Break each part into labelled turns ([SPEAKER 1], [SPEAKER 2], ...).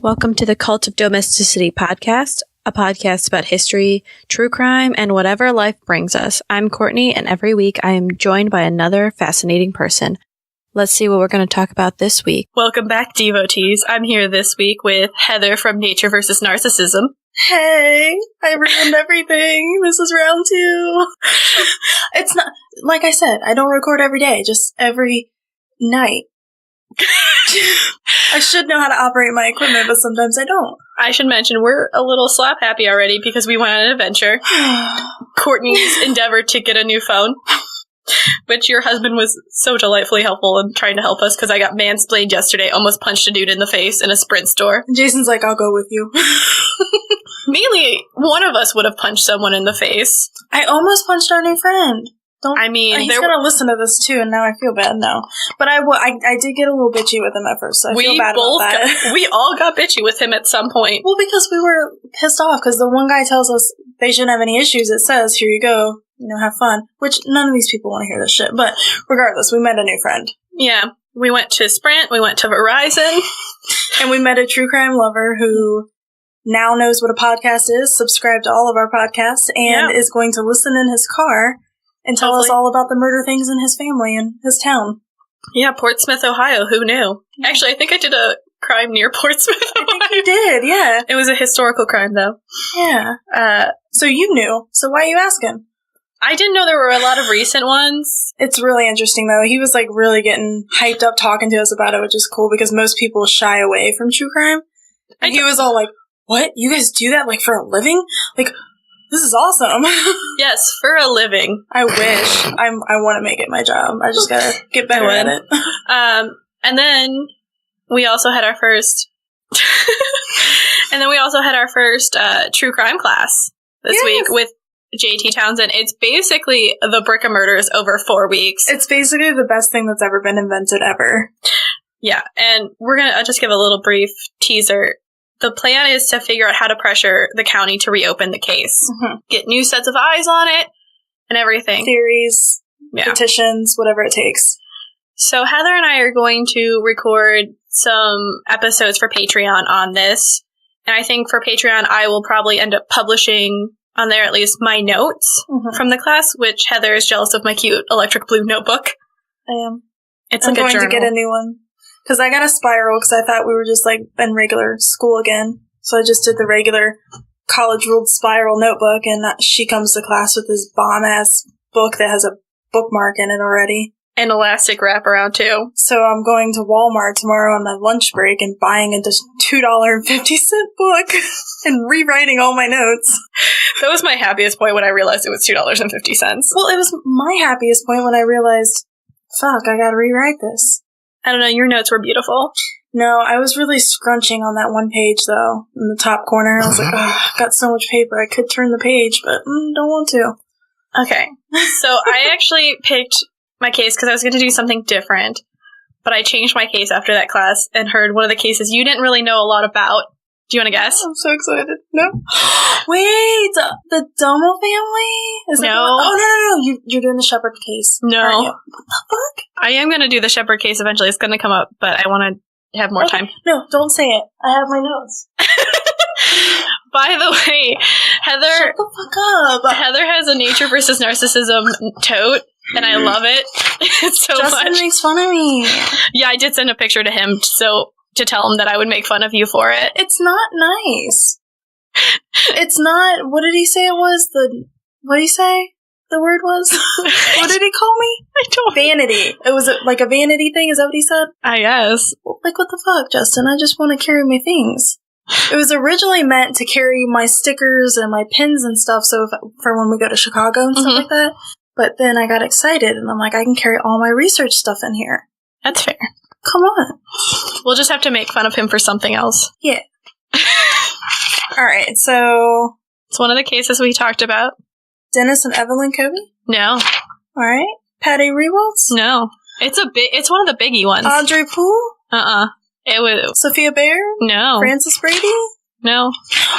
[SPEAKER 1] Welcome to the Cult of Domesticity podcast, a podcast about history, true crime, and whatever life brings us. I'm Courtney, and every week I am joined by another fascinating person. Let's see what we're going to talk about this week.
[SPEAKER 2] Welcome back, devotees. I'm here this week with Heather from Nature vs. Narcissism.
[SPEAKER 3] Hey, I ruined everything. This is round 2. It's not, like I said, I don't record every day, just every night. I should know how to operate my equipment, but sometimes I don't.
[SPEAKER 2] I should mention, we're a little slap happy already because we went on an adventure. Courtney's endeavored to get a new phone, which your husband was so delightfully helpful in trying to help us because I got mansplained yesterday, almost punched a dude in the face in a Sprint store.
[SPEAKER 3] Jason's like, I'll go with you.
[SPEAKER 2] Mainly, one of us would have punched someone in the face.
[SPEAKER 3] I almost punched our new friend. He's going to listen to this too, and now I feel bad now. But I did get a little bitchy with him at first, so I feel bad about that.
[SPEAKER 2] We all got bitchy with him at some point.
[SPEAKER 3] Well, because we were pissed off, because the one guy tells us they shouldn't have any issues. It says, here you go, have fun. Which, none of these people want to hear this shit. But regardless, we met a new friend.
[SPEAKER 2] Yeah. We went to Sprint, we went to Verizon.
[SPEAKER 3] And we met a true crime lover who now knows what a podcast is, subscribed to all of our podcasts, and is going to listen in his car and tell us all about the murder things in his family and his town.
[SPEAKER 2] Yeah, Portsmouth, Ohio. Who knew? Actually, I think I did a crime near Portsmouth, Ohio.
[SPEAKER 3] I think you did, yeah.
[SPEAKER 2] It was a historical crime, though.
[SPEAKER 3] Yeah. So you knew. So why are you asking?
[SPEAKER 2] I didn't know there were a lot of recent ones.
[SPEAKER 3] It's really interesting, though. He was, really getting hyped up talking to us about it, which is cool, because most people shy away from true crime. And he was all like, what? You guys do that, for a living? This is awesome.
[SPEAKER 2] Yes, for a living.
[SPEAKER 3] I wish. I want to make it my job. I just gotta get better at it.
[SPEAKER 2] And then we also had our first... true crime class this week with JT Townsend. It's basically the Brick of Murders over 4 weeks.
[SPEAKER 3] It's basically the best thing that's ever been invented ever.
[SPEAKER 2] Yeah, and we're gonna just give a little brief teaser. The plan is to figure out how to pressure the county to reopen the case. Mm-hmm. Get new sets of eyes on it and everything.
[SPEAKER 3] Theories, petitions, whatever it takes.
[SPEAKER 2] So Heather and I are going to record some episodes for Patreon on this. And I think for Patreon, I will probably end up publishing on there at least my notes from the class, which Heather is jealous of my cute electric blue notebook.
[SPEAKER 3] I am.
[SPEAKER 2] It's
[SPEAKER 3] I'm
[SPEAKER 2] like a journal.
[SPEAKER 3] going to get a new one. Because I got a spiral because I thought we were just, in regular school again. So I just did the regular college-ruled spiral notebook, and she comes to class with this bomb-ass book that has a bookmark in it already.
[SPEAKER 2] And elastic wraparound, too.
[SPEAKER 3] So I'm going to Walmart tomorrow on my lunch break and buying a $2.50 book and rewriting all my notes.
[SPEAKER 2] That was my happiest point when I realized it was $2.50.
[SPEAKER 3] Well, it was my happiest point when I realized, fuck, I gotta rewrite this.
[SPEAKER 2] I don't know, your notes were beautiful.
[SPEAKER 3] No, I was really scrunching on that one page, though, in the top corner. I was like, oh, I've got so much paper, I could turn the page, but don't want to.
[SPEAKER 2] Okay, so I actually picked my case because I was going to do something different, but I changed my case after that class and heard one of the cases you didn't really know a lot about. Do you want to guess?
[SPEAKER 3] I'm so excited. No. Wait, the Domo family?
[SPEAKER 2] Is no.
[SPEAKER 3] No. You're doing the Shepherd case.
[SPEAKER 2] No.
[SPEAKER 3] What the fuck?
[SPEAKER 2] I am going to do the Shepherd case eventually. It's going to come up, but I want to have more time.
[SPEAKER 3] No, don't say it. I have my notes.
[SPEAKER 2] By the way, Heather...
[SPEAKER 3] Shut the fuck up.
[SPEAKER 2] Heather has a Nature vs. Narcissism tote, and I love it. It's so
[SPEAKER 3] Justin
[SPEAKER 2] much.
[SPEAKER 3] makes fun of me.
[SPEAKER 2] Yeah, I did send a picture to him, to tell him that I would make fun of you for it.
[SPEAKER 3] It's not nice. It's not... What did he say it was? What did he say the word was? What did he call me?
[SPEAKER 2] I don't...
[SPEAKER 3] Vanity. It was a vanity thing? Is that what he said?
[SPEAKER 2] I guess.
[SPEAKER 3] What the fuck, Justin? I just want to carry my things. It was originally meant to carry my stickers and my pins and stuff, so for when we go to Chicago and stuff like that. But then I got excited, and I'm like, I can carry all my research stuff in here.
[SPEAKER 2] That's fair.
[SPEAKER 3] Come on.
[SPEAKER 2] We'll just have to make fun of him for something else.
[SPEAKER 3] Yeah. Alright, so...
[SPEAKER 2] It's one of the cases we talked about.
[SPEAKER 3] Dennis and Evelyn Kobe?
[SPEAKER 2] No.
[SPEAKER 3] Alright. Patty Rewaltz?
[SPEAKER 2] No. It's one of the biggie ones.
[SPEAKER 3] Audrey Poole?
[SPEAKER 2] It was...
[SPEAKER 3] Sophia Bayer?
[SPEAKER 2] No.
[SPEAKER 3] Francis Brady?
[SPEAKER 2] No.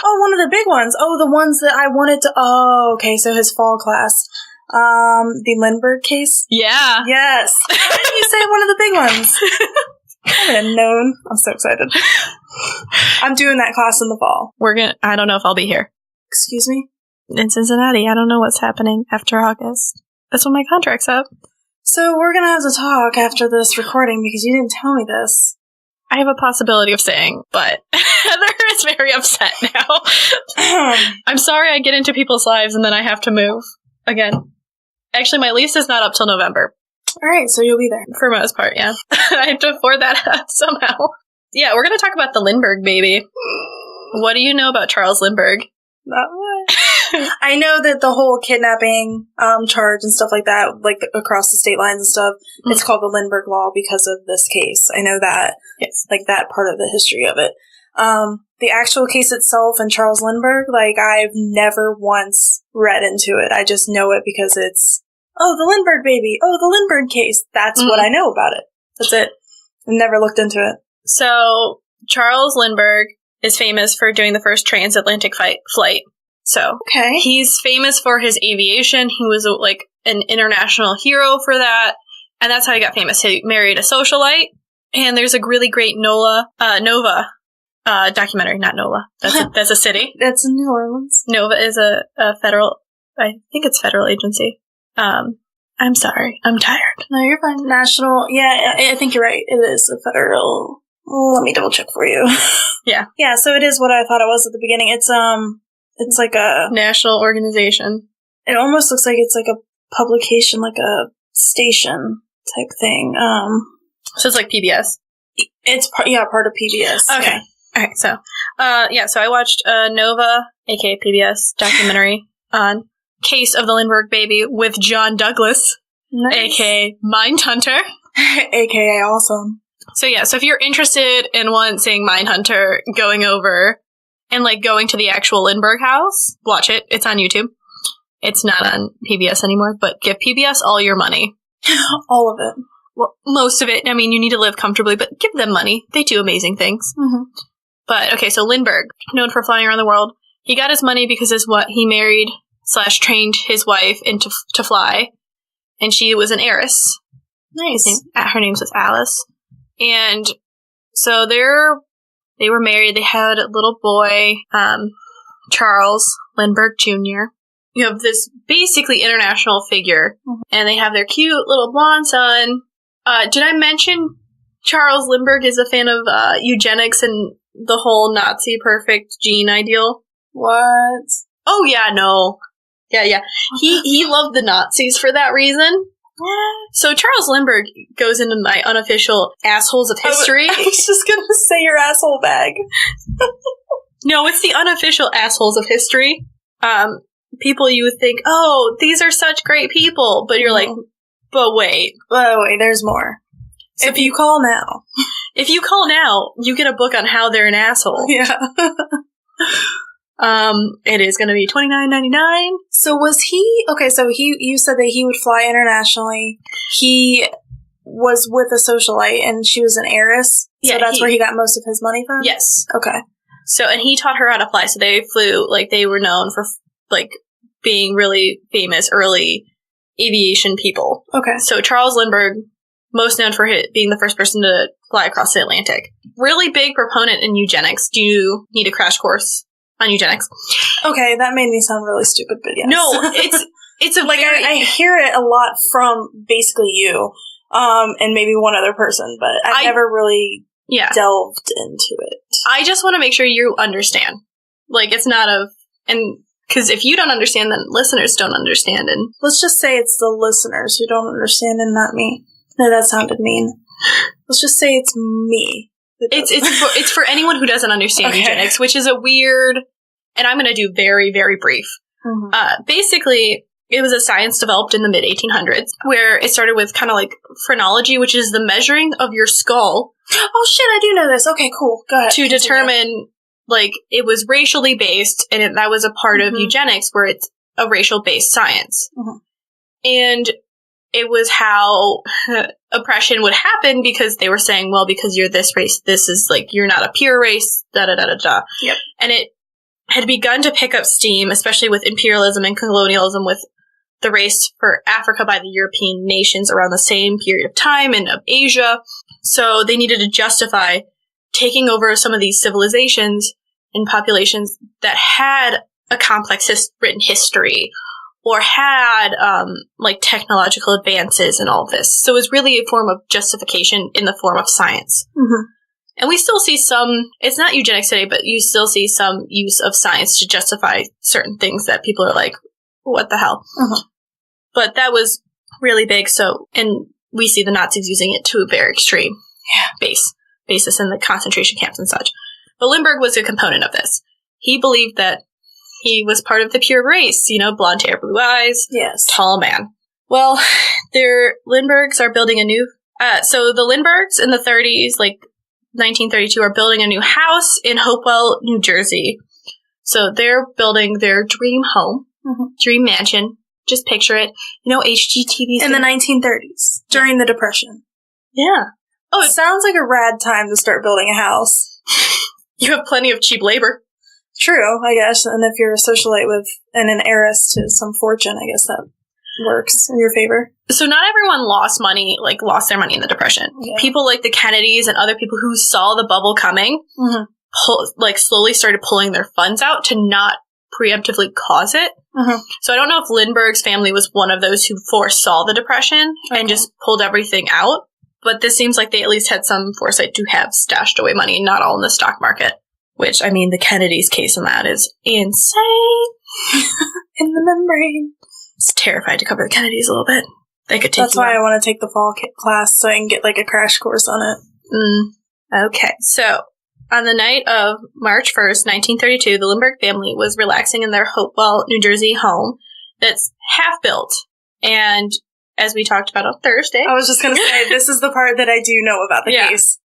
[SPEAKER 3] Oh, one of the big ones. Oh, the ones that I wanted to... Oh, okay, so his fall class. The Lindbergh case?
[SPEAKER 2] Yeah.
[SPEAKER 3] Yes. Why didn't you say one of the big ones? I would have known. I'm so excited. I'm doing that class in the fall.
[SPEAKER 2] I don't know if I'll be here.
[SPEAKER 3] Excuse me?
[SPEAKER 2] In Cincinnati. I don't know what's happening after August. That's when my contract's up.
[SPEAKER 3] So we're going to have to talk after this recording because you didn't tell me this.
[SPEAKER 2] I have a possibility of saying, but Heather is very upset now. I'm sorry I get into people's lives and then I have to move again. Actually, my lease is not up till November.
[SPEAKER 3] All right, so you'll be there.
[SPEAKER 2] For most part, yeah. I have to afford that somehow. Yeah, we're going to talk about the Lindbergh baby. What do you know about Charles Lindbergh?
[SPEAKER 3] Not much. I know that the whole kidnapping charge and stuff like that, like across the state lines and stuff, it's called the Lindbergh Law because of this case. I know that.
[SPEAKER 2] Yes.
[SPEAKER 3] Like that part of the history of it. The actual case itself and Charles Lindbergh, like I've never once read into it. I just know it because it's, oh, the Lindbergh baby. Oh, the Lindbergh case. That's what I know about it. That's it. I've never looked into it.
[SPEAKER 2] So, Charles Lindbergh is famous for doing the first transatlantic flight. So,
[SPEAKER 3] okay.
[SPEAKER 2] He's famous for his aviation. He was like an international hero for that. And that's how he got famous. He married a socialite. And there's a really great Nova documentary. Not NOLA. That's a city.
[SPEAKER 3] That's in New Orleans.
[SPEAKER 2] Nova is a federal, I think it's federal agency. I'm sorry. I'm tired.
[SPEAKER 3] No, you're fine. National. Yeah, I think you're right. It is a federal. Let me double check for you.
[SPEAKER 2] Yeah.
[SPEAKER 3] Yeah, so it is what I thought it was at the beginning. It's like a
[SPEAKER 2] national organization.
[SPEAKER 3] It almost looks like it's like a publication, like a station type thing.
[SPEAKER 2] So it's like PBS.
[SPEAKER 3] It's part of PBS.
[SPEAKER 2] Okay.
[SPEAKER 3] Yeah.
[SPEAKER 2] Okay. So, so I watched a Nova, aka PBS, documentary on case of the Lindbergh baby with John Douglas, aka Mindhunter,
[SPEAKER 3] aka awesome.
[SPEAKER 2] So yeah, so if you're interested in seeing Mindhunter going over and like going to the actual Lindbergh house, watch it. It's on YouTube. It's not on PBS anymore, but give PBS all your money.
[SPEAKER 3] All of it.
[SPEAKER 2] Well, most of it. I mean, you need to live comfortably, but give them money. They do amazing things.
[SPEAKER 3] Mm-hmm.
[SPEAKER 2] But, okay, so Lindbergh, known for flying around the world, he got his money because he married / trained his wife to fly, and she was an heiress.
[SPEAKER 3] Nice.
[SPEAKER 2] Her name was Alice. And so they were married. They had a little boy, Charles Lindbergh Jr. You have this basically international figure, and they have their cute little blonde son. Did I mention Charles Lindbergh is a fan of eugenics and the whole Nazi perfect gene ideal?
[SPEAKER 3] What?
[SPEAKER 2] Oh, yeah, no. Yeah. He loved the Nazis for that reason. So Charles Lindbergh goes into my unofficial assholes of history.
[SPEAKER 3] I was just going to say your asshole bag.
[SPEAKER 2] No, it's the unofficial assholes of history. People you would think, oh, these are such great people. But you're like, but wait.
[SPEAKER 3] There's more. So if you call now,
[SPEAKER 2] you get a book on how they're an asshole.
[SPEAKER 3] Yeah.
[SPEAKER 2] It is going to be $29.99.
[SPEAKER 3] So was he, okay, so you said that he would fly internationally. He was with a socialite and she was an heiress. So that's where he got most of his money from?
[SPEAKER 2] Yes.
[SPEAKER 3] Okay.
[SPEAKER 2] So, and he taught her how to fly. So they flew, like, they were known for, like, being really famous early aviation people.
[SPEAKER 3] Okay.
[SPEAKER 2] So Charles Lindbergh, most known for being the first person to fly across the Atlantic. Really big proponent in eugenics. Do you need a crash course on eugenics?
[SPEAKER 3] Okay, that made me sound really stupid, but yes.
[SPEAKER 2] No, it's a
[SPEAKER 3] like I hear it a lot from basically you, and maybe one other person, but I never really delved into it.
[SPEAKER 2] I just want to make sure you understand. Like, it's not because if you don't understand, then listeners don't understand. And
[SPEAKER 3] let's just say it's the listeners who don't understand and not me. No, that sounded mean. Let's just say it's me.
[SPEAKER 2] It's for anyone who doesn't understand eugenics, which is a weird, and I'm going to do very, very brief. Mm-hmm. Basically, it was a science developed in the mid-1800s, where it started with kind of like phrenology, which is the measuring of your skull.
[SPEAKER 3] Oh shit, I do know this. Okay, cool. Go ahead.
[SPEAKER 2] To determine, like, it was racially based, and that was a part of eugenics, where it's a racial-based science. Mm-hmm. And it was how oppression would happen because they were saying, well, because you're this race, this is like, you're not a pure race, da-da-da-da-da.
[SPEAKER 3] Yep.
[SPEAKER 2] And it had begun to pick up steam, especially with imperialism and colonialism with the race for Africa by the European nations around the same period of time and of Asia. So they needed to justify taking over some of these civilizations and populations that had a complex written history or had technological advances and all of this. So it was really a form of justification in the form of science.
[SPEAKER 3] Mm-hmm.
[SPEAKER 2] And we still see some, it's not eugenics today, but you still see some use of science to justify certain things that people are like, what the hell?
[SPEAKER 3] Uh-huh.
[SPEAKER 2] But that was really big. So, and we see the Nazis using it to a very extreme basis in the concentration camps and such. But Lindbergh was a component of this. He believed that he was part of the pure race, blonde hair, blue eyes, tall man. Well, Lindberghs are building a new, so the Lindberghs in the 30s, 1932, are building a new house in Hopewell, New Jersey. So they're building their dream home, dream mansion. Just picture it. HGTV.
[SPEAKER 3] In the 1930s, during the Depression.
[SPEAKER 2] Yeah.
[SPEAKER 3] Oh, it sounds like a rad time to start building a house.
[SPEAKER 2] You have plenty of cheap labor.
[SPEAKER 3] True, I guess. And if you're a socialite and an heiress to some fortune, I guess that works in your favor.
[SPEAKER 2] So not everyone lost their money in the Depression. Yeah. People like the Kennedys and other people who saw the bubble coming, slowly started pulling their funds out to not preemptively cause it. Mm-hmm. So I don't know if Lindbergh's family was one of those who foresaw the Depression and just pulled everything out. But this seems like they at least had some foresight to have stashed away money, not all in the stock market. Which, the Kennedys' case on that is insane.
[SPEAKER 3] In the membrane.
[SPEAKER 2] It's terrified to cover the Kennedys a little bit. They could take
[SPEAKER 3] That's why I want to take the fall class so I can get a crash course on it.
[SPEAKER 2] Okay, so on the night of March 1st, 1932, the Lindbergh family was relaxing in their Hopewell, New Jersey home that's half-built. And as we talked about on Thursday...
[SPEAKER 3] I was just going to say, this is the part that I do know about the case.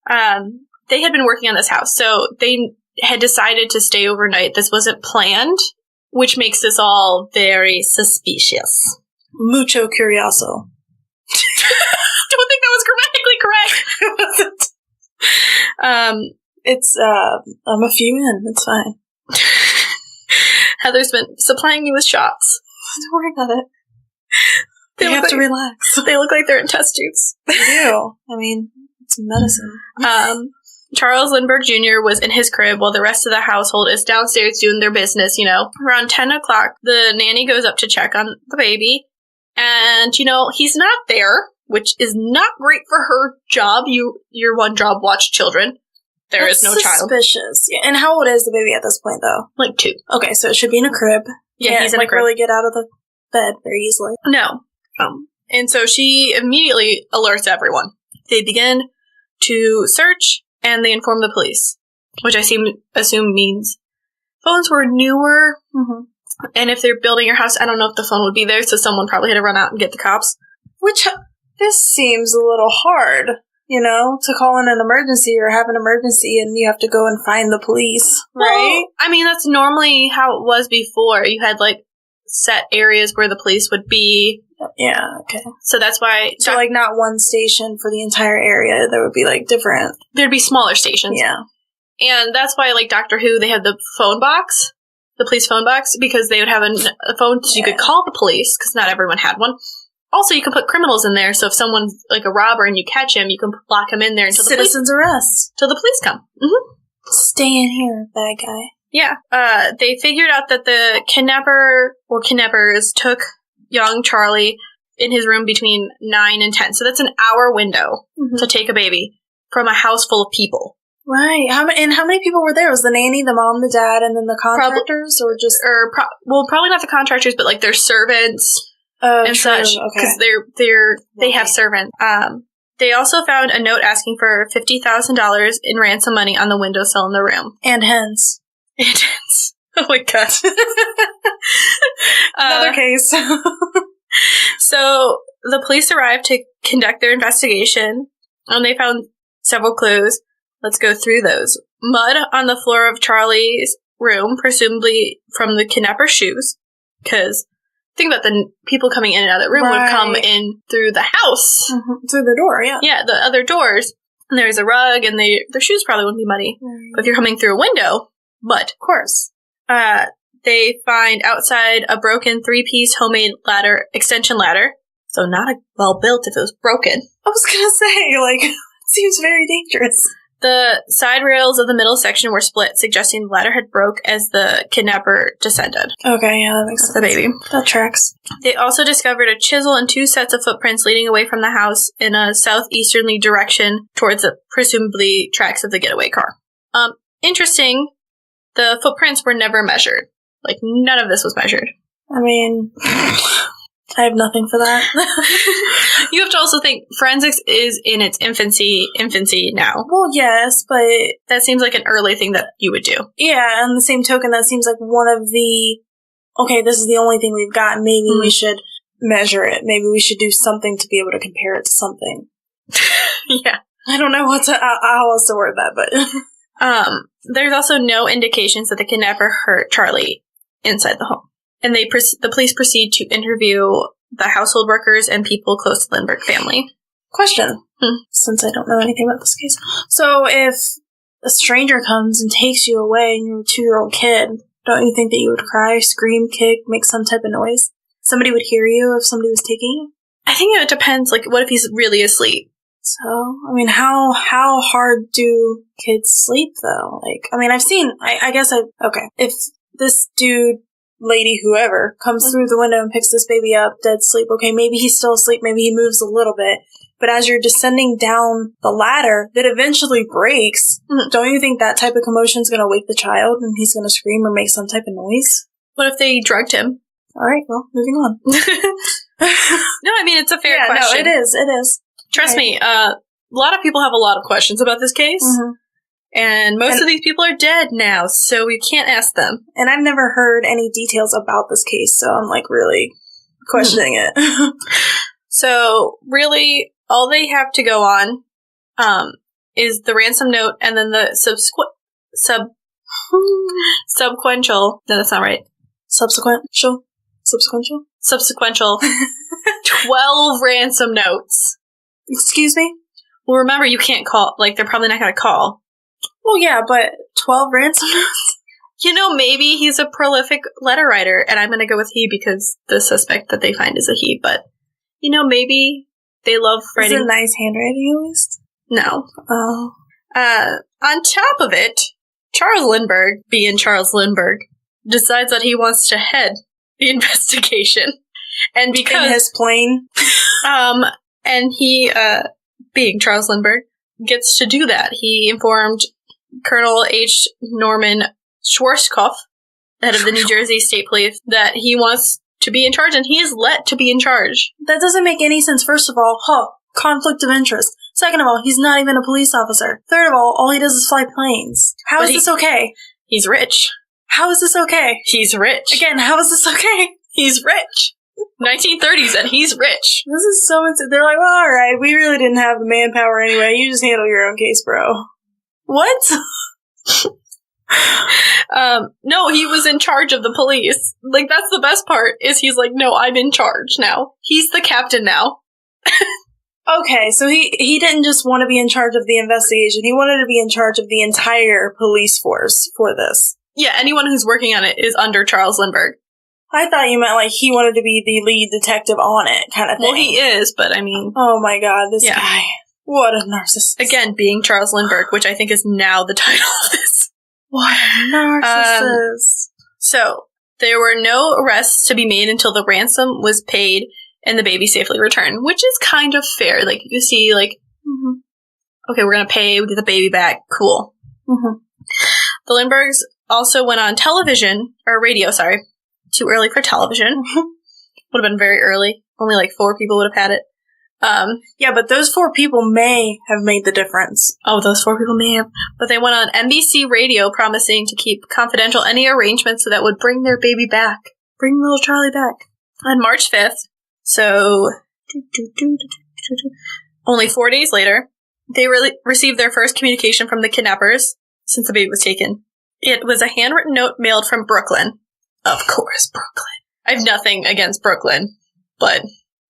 [SPEAKER 2] They had been working on this house, so they had decided to stay overnight. This wasn't planned, which makes this all very suspicious.
[SPEAKER 3] Mucho curioso.
[SPEAKER 2] Don't think that was grammatically correct.
[SPEAKER 3] It wasn't. It's, I'm a few in. It's fine.
[SPEAKER 2] Heather's been supplying me with shots.
[SPEAKER 3] Don't worry about it. You have to relax.
[SPEAKER 2] They look like they're in test tubes.
[SPEAKER 3] They do. It's medicine.
[SPEAKER 2] Charles Lindbergh Jr. was in his crib while the rest of the household is downstairs doing their business, Around 10 o'clock, the nanny goes up to check on the baby, and, he's not there, which is not great for her job. Your one job, watch children. That's no child.
[SPEAKER 3] Suspicious. Yeah. And how old is the baby at this point, though?
[SPEAKER 2] 2.
[SPEAKER 3] Okay, so it should be in a crib.
[SPEAKER 2] Yeah, he's in a crib.
[SPEAKER 3] Really get out of the bed very easily.
[SPEAKER 2] No. And so she immediately alerts everyone. They begin to search, and they inform the police, which I assume means phones were newer. Mm-hmm. And if they're building your house, I don't know if the phone would be there, so someone probably had to run out and get the cops.
[SPEAKER 3] Which, this seems a little hard, to call in an emergency or have an emergency and you have to go and find the police, right?
[SPEAKER 2] Well, that's normally how it was before. You had, set areas where the police would be.
[SPEAKER 3] Yeah, okay.
[SPEAKER 2] So that's why...
[SPEAKER 3] So, not one station for the entire area. There would be, different...
[SPEAKER 2] There'd be smaller stations.
[SPEAKER 3] Yeah.
[SPEAKER 2] And that's why, Doctor Who, they had the phone box, the police phone box, because they would have a phone so you could call the police, because not everyone had one. Also, you can put criminals in there, so if someone's, a robber and you catch him, you can lock him in there until
[SPEAKER 3] Citizen's arrest.
[SPEAKER 2] Till the police come. Mm-hmm.
[SPEAKER 3] Stay in here, bad guy.
[SPEAKER 2] Yeah. They figured out that the kidnapper or kidnappers took young Charlie in his room between 9 and 10. So that's an hour window to take a baby from a house full of people.
[SPEAKER 3] Right. How many people were there? Was the nanny, the mom, the dad, and then the contractors?
[SPEAKER 2] Probably not the contractors, but their servants and such. Because they have servants. They also found a note asking for $50,000 in ransom money on the windowsill in the room.
[SPEAKER 3] And hens.
[SPEAKER 2] Oh my god.
[SPEAKER 3] Another case.
[SPEAKER 2] So the police arrived to conduct their investigation, and they found several clues. Let's go through those. Mud on the floor of Charlie's room, presumably from the kidnapper's shoes, because think about the people coming in and out of the room would come in through the house.
[SPEAKER 3] Mm-hmm. Through the door, yeah.
[SPEAKER 2] Yeah, the other doors. And there's a rug, and their shoes probably wouldn't be muddy. But if you're coming through a window... But,
[SPEAKER 3] of course.
[SPEAKER 2] they find outside a broken 3-piece homemade ladder, extension ladder. So not well built if it was broken.
[SPEAKER 3] I was gonna say, like, it seems very dangerous.
[SPEAKER 2] The side rails of the middle section were split, suggesting the ladder had broke as the kidnapper descended.
[SPEAKER 3] Okay, yeah, that makes sense.
[SPEAKER 2] The baby.
[SPEAKER 3] That tracks.
[SPEAKER 2] They also discovered a chisel and 2 sets of footprints leading away from the house in a southeasterly direction towards the presumably tracks of the getaway car. Interesting, the footprints were never measured. Like, none of this was measured.
[SPEAKER 3] I mean, I have nothing for that.
[SPEAKER 2] You have to also think forensics is in its infancy now.
[SPEAKER 3] Well, yes, but
[SPEAKER 2] that seems like an early thing that you would do.
[SPEAKER 3] Yeah, on the same token, that seems like one of the, okay, this is the only thing we've got. Maybe we should measure it. Maybe we should do something to be able to compare it to something.
[SPEAKER 2] Yeah.
[SPEAKER 3] I don't know how else to word that, but...
[SPEAKER 2] There's also no indications that the kidnapper hurt Charlie inside the home. And the police proceed to interview the household workers and people close to the Lindbergh family.
[SPEAKER 3] Question, since I don't know anything about this case. So if a stranger comes and takes you away and you're a 2-year-old kid, don't you think that you would cry, scream, kick, make some type of noise? Somebody would hear you if somebody was taking you?
[SPEAKER 2] I think it depends, like, what if he's really asleep?
[SPEAKER 3] So, I mean, how hard do kids sleep, though? Like, I mean, okay, if this dude, lady, whoever, comes through the window and picks this baby up, dead sleep, okay, maybe he's still asleep, maybe he moves a little bit, but as you're descending down the ladder that eventually breaks, don't you think that type of commotion is going to wake the child and he's going to scream or make some type of noise?
[SPEAKER 2] What if they drugged him?
[SPEAKER 3] Alright, well, moving on.
[SPEAKER 2] No, I mean, it's a fair question.
[SPEAKER 3] No, it is.
[SPEAKER 2] Trust me, a lot of people have a lot of questions about this case, and most of these people are dead now, so we can't ask them.
[SPEAKER 3] And I've never heard any details about this case, so I'm, like, really questioning it.
[SPEAKER 2] So, really, all they have to go on is the ransom note and then the subsequential... No, that's not right. Subsequential 12 ransom notes.
[SPEAKER 3] Excuse me?
[SPEAKER 2] Well, remember, you can't call. Like, they're probably not going to call.
[SPEAKER 3] Well, yeah, but 12 ransom notes?
[SPEAKER 2] You know, maybe he's a prolific letter writer, and I'm going to go with he because the suspect that they find is a he, but, you know, maybe they love writing.
[SPEAKER 3] Is it nice handwriting, at least?
[SPEAKER 2] No.
[SPEAKER 3] Oh.
[SPEAKER 2] On top of it, Charles Lindbergh, being Charles Lindbergh, decides that he wants to head the investigation. And because...
[SPEAKER 3] In his plane?
[SPEAKER 2] And he, being Charles Lindbergh, gets to do that. He informed Colonel H. Norman Schwarzkopf, head of the New Jersey State Police, that he wants to be in charge, and he is let to be in charge.
[SPEAKER 3] That doesn't make any sense. First of all, conflict of interest. Second of all, he's not even a police officer. Third of all he does is fly planes. How is this okay?
[SPEAKER 2] He's rich.
[SPEAKER 3] How is this okay?
[SPEAKER 2] He's rich.
[SPEAKER 3] Again, how is this okay?
[SPEAKER 2] He's rich. 1930s, and he's rich.
[SPEAKER 3] This is so insane. They're like, well, alright, we really didn't have the manpower anyway. You just handle your own case, bro. What?
[SPEAKER 2] No, he was in charge of the police. Like, that's the best part, is he's like, no, I'm in charge now. He's the captain now.
[SPEAKER 3] Okay, so he didn't just want to be in charge of the investigation. He wanted to be in charge of the entire police force for this.
[SPEAKER 2] Yeah, anyone who's working on it is under Charles Lindbergh.
[SPEAKER 3] I thought you meant, like, he wanted to be the lead detective on it, kind of thing.
[SPEAKER 2] Well, he is, but I mean...
[SPEAKER 3] Oh my god, this guy. What a narcissist.
[SPEAKER 2] Again, being Charles Lindbergh, which I think is now the title of this.
[SPEAKER 3] What a narcissist.
[SPEAKER 2] So, there were no arrests to be made until the ransom was paid and the baby safely returned, which is kind of fair. Like, you see, like, okay, we're gonna pay, we get the baby back, cool. The Lindberghs also went on television, or radio, sorry. Too early for television. Would have been very early. Only like 4 people would have had it.
[SPEAKER 3] Yeah, but those 4 people may have made the difference.
[SPEAKER 2] Oh, those 4 people may have. But they went on NBC radio promising to keep confidential any arrangements that would bring their baby back. Bring little Charlie back. On March 5th, so only 4 days later, they received their first communication from the kidnappers since the baby was taken. It was a handwritten note mailed from Brooklyn. Of course, Brooklyn. I have nothing against Brooklyn, but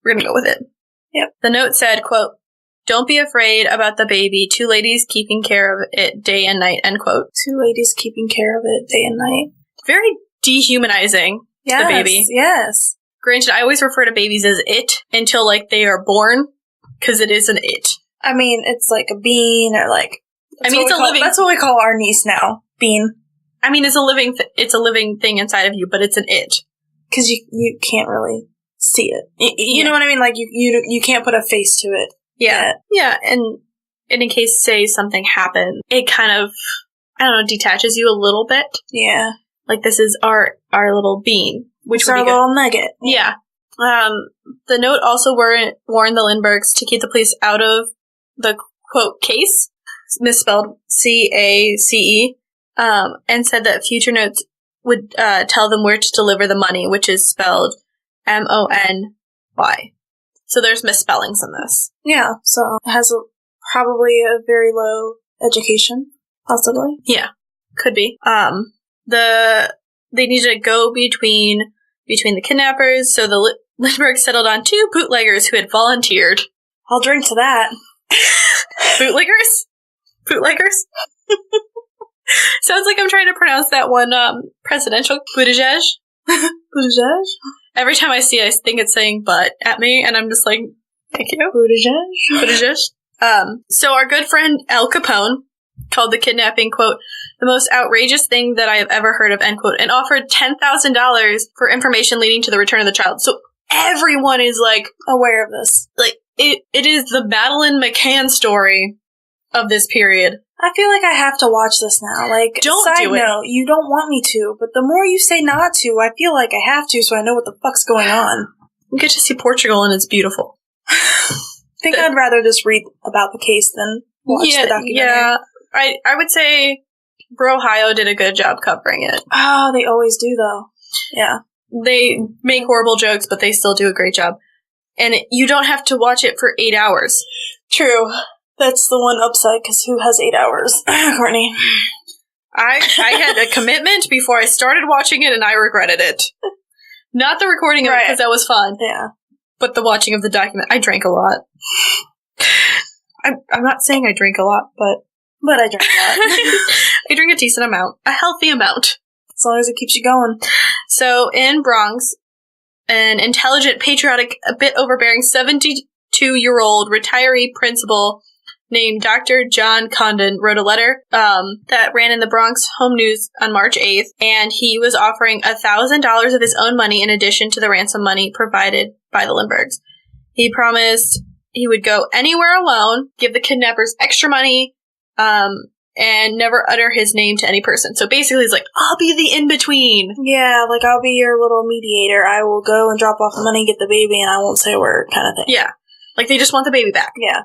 [SPEAKER 2] we're gonna go with it.
[SPEAKER 3] Yep.
[SPEAKER 2] The note said, quote, "Don't be afraid about the baby. 2 ladies keeping care of it day and night," end quote.
[SPEAKER 3] 2 ladies keeping care of it day and night.
[SPEAKER 2] Very dehumanizing the baby.
[SPEAKER 3] Yes.
[SPEAKER 2] Granted, I always refer to babies as it until, like, they are born, because it is an it.
[SPEAKER 3] I mean, it's like a bean, or like...
[SPEAKER 2] it's a living...
[SPEAKER 3] That's what we call our niece now. Bean.
[SPEAKER 2] I mean, it's a living thing inside of you, but it's an it.
[SPEAKER 3] Because you can't really see it. You know what I mean? Like, you can't put a face to it.
[SPEAKER 2] Yeah. Yeah, and in case, say, something happened, it kind of, I don't know, detaches you a little bit.
[SPEAKER 3] Yeah.
[SPEAKER 2] Like, this is our little bean. Which
[SPEAKER 3] is our little nugget.
[SPEAKER 2] Yeah. The note also warned the Lindberghs to keep the police out of the, quote, case, misspelled C-A-C-E, and said that future notes would tell them where to deliver the money, which is spelled M-O-N-Y. So there's misspellings in this.
[SPEAKER 3] Yeah, so it has probably a very low education, possibly.
[SPEAKER 2] Yeah, could be. They needed to go between the kidnappers, so the Lindberghs settled on 2 bootleggers who had volunteered.
[SPEAKER 3] I'll drink to that.
[SPEAKER 2] Bootleggers? Sounds like I'm trying to pronounce that one presidential Buttigieg.
[SPEAKER 3] Buttigieg?
[SPEAKER 2] Every time I see it, I think it's saying "but" at me, and I'm just like, thank you.
[SPEAKER 3] Buttigieg?
[SPEAKER 2] So our good friend Al Capone called the kidnapping, quote, the most outrageous thing that I have ever heard of, end quote, and offered $10,000 for information leading to the return of the child. So everyone is, like,
[SPEAKER 3] aware of this.
[SPEAKER 2] Like, it is the Madeleine McCann story of this period.
[SPEAKER 3] I feel like I have to watch this now. Like,
[SPEAKER 2] side
[SPEAKER 3] note, you don't want me to, but the more you say not to, I feel like I have to, so I know what the fuck's going on.
[SPEAKER 2] You get to see Portugal, and it's beautiful.
[SPEAKER 3] I think I'd rather just read about the case than watch the documentary.
[SPEAKER 2] Yeah. I would say Ohio did a good job covering it.
[SPEAKER 3] Oh, they always do, though. Yeah.
[SPEAKER 2] They make horrible jokes, but they still do a great job. And you don't have to watch it for 8 hours.
[SPEAKER 3] True. That's the one upside, because who has 8 hours? Courtney.
[SPEAKER 2] I had a commitment before I started watching it, and I regretted it. Not the recording of it, because that was fun.
[SPEAKER 3] Yeah.
[SPEAKER 2] But the watching of the document. I drank a lot. I'm not saying I drink a lot, but
[SPEAKER 3] I drink a lot.
[SPEAKER 2] I drink a decent amount. A healthy amount.
[SPEAKER 3] As long as it keeps you going.
[SPEAKER 2] So, in Bronx, an intelligent, patriotic, a bit overbearing 72-year-old retiree principal named Dr. John Condon wrote a letter that ran in the Bronx Home News on March 8th, and he was offering $1,000 of his own money in addition to the ransom money provided by the Lindberghs. He promised he would go anywhere alone, give the kidnappers extra money, and never utter his name to any person. So basically he's like, I'll be the in-between.
[SPEAKER 3] Yeah, like, I'll be your little mediator. I will go and drop off the money, get the baby, and I won't say a word, kind of thing.
[SPEAKER 2] Yeah. Like, they just want the baby back.
[SPEAKER 3] Yeah.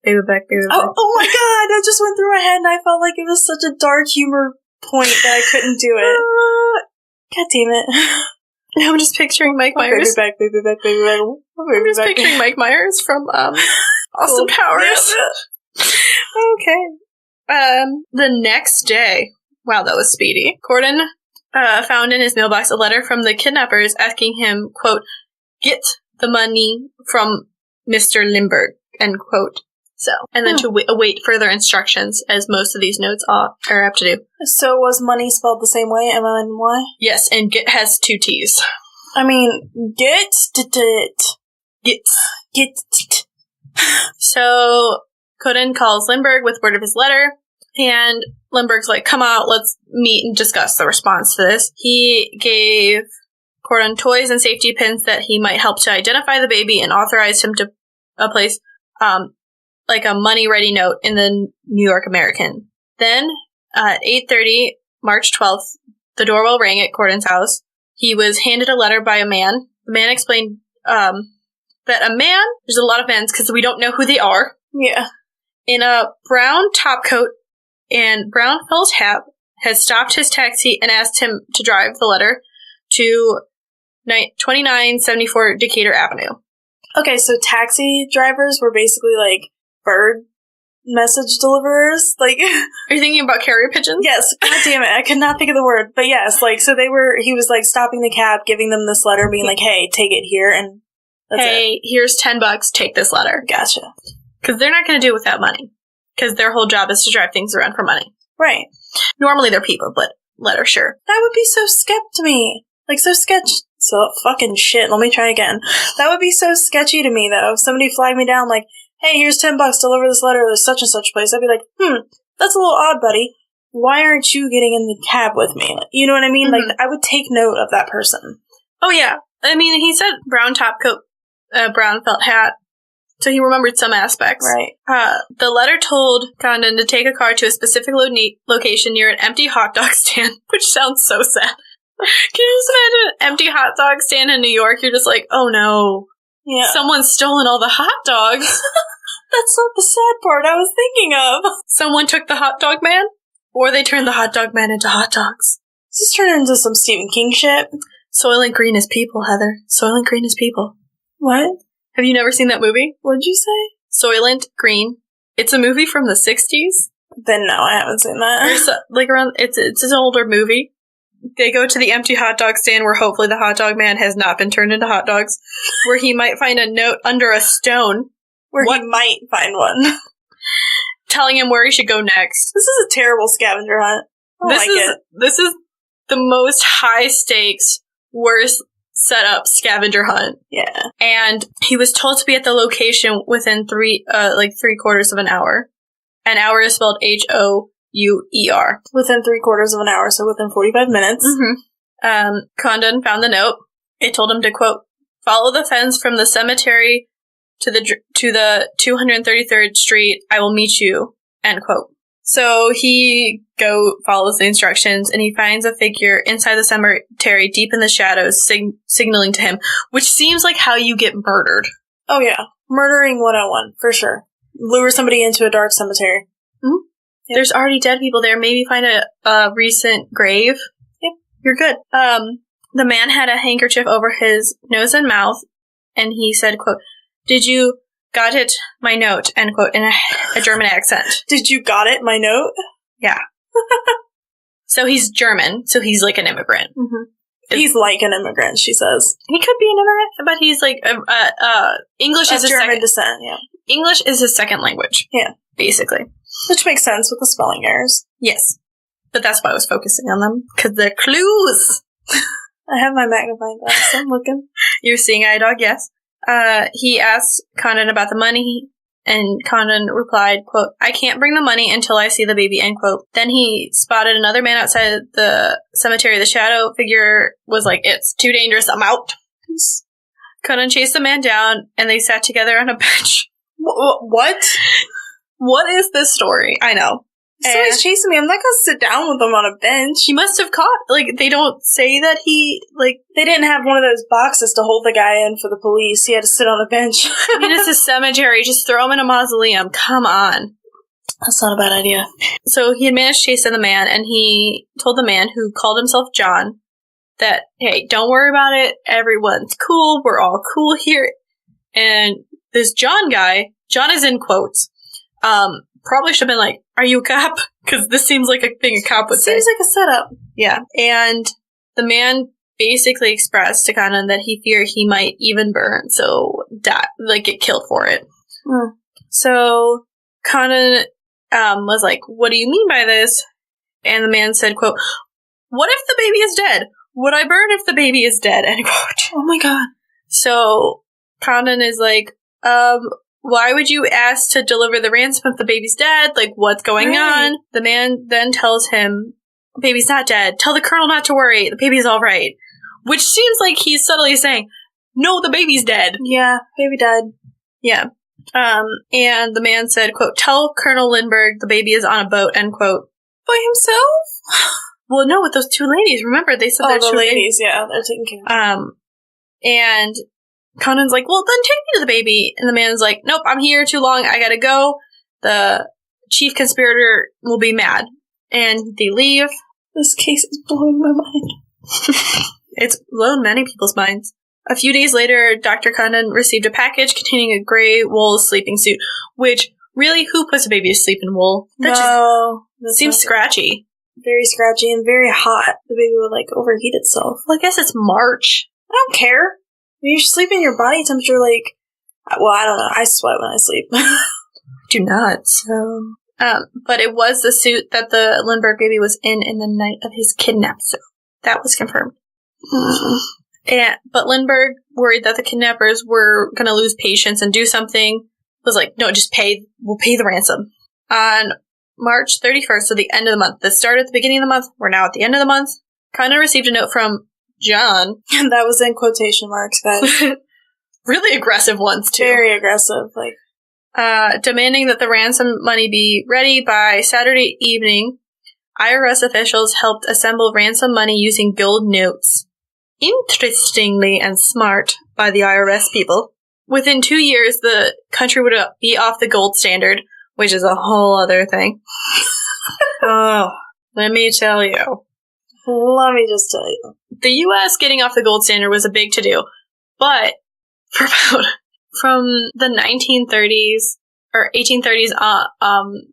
[SPEAKER 2] Baby back.
[SPEAKER 3] Oh my god, that just went through my head, and I felt like it was such a dark humor point that I couldn't do it. God damn it.
[SPEAKER 2] I'm just picturing Mike Myers.
[SPEAKER 3] Baby back.
[SPEAKER 2] I'm just picturing Mike Myers from Austin Powers. Okay. The next day, wow, that was speedy. Gordon found in his mailbox a letter from the kidnappers asking him, quote, get the money from Mr. Lindbergh, end quote. So, and then to await further instructions, as most of these notes are apt to do.
[SPEAKER 3] So was money spelled the same way, M-O-N-Y?
[SPEAKER 2] Yes, and get has 2 T's.
[SPEAKER 3] I mean, get.
[SPEAKER 2] So, Codin calls Lindbergh with word of his letter, and Lindbergh's like, come out, let's meet and discuss the response to this. He gave Cordon toys and safety pins that he might help to identify the baby, and authorized him to place, like a money-ready note in the New York American. Then, at 8:30, March 12th, the doorbell rang at Cordon's house. He was handed a letter by a man. The man explained that a man, there's a lot of men's because we don't know who they are.
[SPEAKER 3] Yeah.
[SPEAKER 2] In a brown topcoat and brown felt hat, had stopped his taxi and asked him to drive the letter to 2974 Decatur Avenue.
[SPEAKER 3] Okay, so taxi drivers were basically like bird message deliverers, like.
[SPEAKER 2] Are you thinking about carrier pigeons?
[SPEAKER 3] Yes. God damn it, I could not think of the word, but yes, like, so he was like stopping the cab, giving them this letter, being like, hey, take it here, and that's it.
[SPEAKER 2] Here's $10, take this letter.
[SPEAKER 3] Gotcha.
[SPEAKER 2] Because they're not going to do it with that money. Because their whole job is to drive things around for money.
[SPEAKER 3] Right.
[SPEAKER 2] Normally they're people, but letter, sure.
[SPEAKER 3] That would be so to me. Like, so so fucking shit. Let me try again. That would be so sketchy to me, though. If somebody flagged me down like, hey, here's $10, deliver this letter to such and such place. I'd be like, that's a little odd, buddy. Why aren't you getting in the cab with me? You know what I mean? Mm-hmm. Like, I would take note of that person.
[SPEAKER 2] Oh, yeah. I mean, he said brown top coat, brown felt hat. So he remembered some aspects.
[SPEAKER 3] Right.
[SPEAKER 2] The letter told Condon to take a car to a specific location near an empty hot dog stand, which sounds so sad. Can you just imagine an empty hot dog stand in New York? You're just like, oh no. Yeah. Someone's stolen all the hot dogs.
[SPEAKER 3] That's not the sad part I was thinking of.
[SPEAKER 2] Someone took the hot dog man? Or they turned the hot dog man into hot dogs.
[SPEAKER 3] This is turning into some Stephen King shit.
[SPEAKER 2] Soylent Green is people, Heather. Soylent Green is people.
[SPEAKER 3] What?
[SPEAKER 2] Have you never seen that movie?
[SPEAKER 3] What did you say?
[SPEAKER 2] Soylent Green. It's a movie from the 60s.
[SPEAKER 3] Then no, I haven't seen that.
[SPEAKER 2] It's an older movie. They go to the empty hot dog stand where hopefully the hot dog man has not been turned into hot dogs, where he might find a note under a stone.
[SPEAKER 3] He might find one.
[SPEAKER 2] Telling him where he should go next.
[SPEAKER 3] This is a terrible scavenger hunt.
[SPEAKER 2] This is the most high stakes, worst set up scavenger hunt.
[SPEAKER 3] Yeah.
[SPEAKER 2] And he was told to be at the location within 3/4 of an hour. An hour is spelled HOUER.
[SPEAKER 3] Within 3/4 of an hour, so within 45 minutes.
[SPEAKER 2] Mm-hmm. Condon found the note. It told him to, quote, follow the fence from the cemetery to the 233rd Street. I will meet you, end quote. So he follows the instructions, and he finds a figure inside the cemetery deep in the shadows, signaling to him, which seems like how you get murdered.
[SPEAKER 3] Oh, yeah. Murdering 101, for sure. Lure somebody into a dark cemetery.
[SPEAKER 2] Mm-hmm. Yep. There's already dead people there. Maybe find a recent grave.
[SPEAKER 3] Yep.
[SPEAKER 2] You're good. The man had a handkerchief over his nose and mouth, and he said, quote, did you got it, my note, end quote, in a German accent.
[SPEAKER 3] Did you got it, my note?
[SPEAKER 2] Yeah. So he's German, so he's like an immigrant.
[SPEAKER 3] Mm-hmm. He's like an immigrant, she says.
[SPEAKER 2] He could be an immigrant, but he's like, English is his
[SPEAKER 3] German descent, yeah.
[SPEAKER 2] English is his second language.
[SPEAKER 3] Yeah.
[SPEAKER 2] Basically.
[SPEAKER 3] Which makes sense with the spelling errors.
[SPEAKER 2] Yes. But that's why I was focusing on them, because they're clues.
[SPEAKER 3] I have my magnifying glass, so I'm looking.
[SPEAKER 2] You're seeing eye dog, yes. He asked Condon about the money, and Condon replied, quote, I can't bring the money until I see the baby, end quote. Then he spotted another man outside the cemetery. The shadow figure was like, it's too dangerous, I'm out. Condon chased the man down, and they sat together on a bench.
[SPEAKER 3] What?
[SPEAKER 2] What is this story? I know.
[SPEAKER 3] Somebody's chasing me. I'm not gonna sit down with them on a bench.
[SPEAKER 2] He must have caught, they don't say that
[SPEAKER 3] they didn't have one of those boxes to hold the guy in for the police. He had to sit on a bench.
[SPEAKER 2] I mean, it's a cemetery. Just throw him in a mausoleum. Come on.
[SPEAKER 3] That's not a bad idea.
[SPEAKER 2] So he had managed to chase the man, and he told the man, who called himself John, that, hey, don't worry about it. Everyone's cool. We're all cool here. And this John guy, John is in quotes, probably should have been like, are you a cop? Because this seems like a thing a cop would say.
[SPEAKER 3] Seems like a setup.
[SPEAKER 2] Yeah. And the man basically expressed to Condon that he feared he might even burn, so get killed for it.
[SPEAKER 3] Mm.
[SPEAKER 2] So Condon was like, what do you mean by this? And the man said, quote, what if the baby is dead? Would I burn if the baby is dead? End quote.
[SPEAKER 3] Oh my god.
[SPEAKER 2] So Condon is like, why would you ask to deliver the ransom if the baby's dead? Like, what's going on? The man then tells him, baby's not dead. Tell the colonel not to worry. The baby's all right. Which seems like he's subtly saying, no, the baby's dead.
[SPEAKER 3] Yeah, baby died.
[SPEAKER 2] Yeah. And the man said, quote, tell Colonel Lindbergh the baby is on a boat, end quote.
[SPEAKER 3] By himself?
[SPEAKER 2] Well, no, with those two ladies. Remember, they said
[SPEAKER 3] they're
[SPEAKER 2] two
[SPEAKER 3] ladies. Yeah, they're taking care of
[SPEAKER 2] and Condon's like, well, then take me to the baby. And the man's like, nope, I'm here too long. I gotta go. The chief conspirator will be mad. And they leave.
[SPEAKER 3] This case is blowing my mind.
[SPEAKER 2] It's blown many people's minds. A few days later, Dr. Condon received a package containing a gray wool sleeping suit, which, really, who puts a baby to sleep in wool? That just seems scratchy.
[SPEAKER 3] Very scratchy and very hot. The baby would, overheat itself.
[SPEAKER 2] Well, I guess it's March.
[SPEAKER 3] I don't care. You sleep in your body temperature, I don't know. I sweat when I sleep.
[SPEAKER 2] Do not. So, But it was the suit that the Lindbergh baby was in the night of his kidnap. So that was confirmed. But Lindbergh, worried that the kidnappers were going to lose patience and do something, was like, no, just we'll pay the ransom. On March 31st, so the end of the month. This started at the beginning of the month. We're now at the end of the month. Condon received a note from John.
[SPEAKER 3] And that was in quotation marks, guys.
[SPEAKER 2] Really aggressive ones, too.
[SPEAKER 3] Very aggressive.
[SPEAKER 2] Demanding that the ransom money be ready by Saturday evening. IRS officials helped assemble ransom money using gold notes. Interestingly and smart by the IRS people. Within 2 years, the country would be off the gold standard, which is a whole other thing. Oh, let me tell you.
[SPEAKER 3] Let me just tell you.
[SPEAKER 2] The U.S. getting off the gold standard was a big to-do, but from the 1930s or 1830s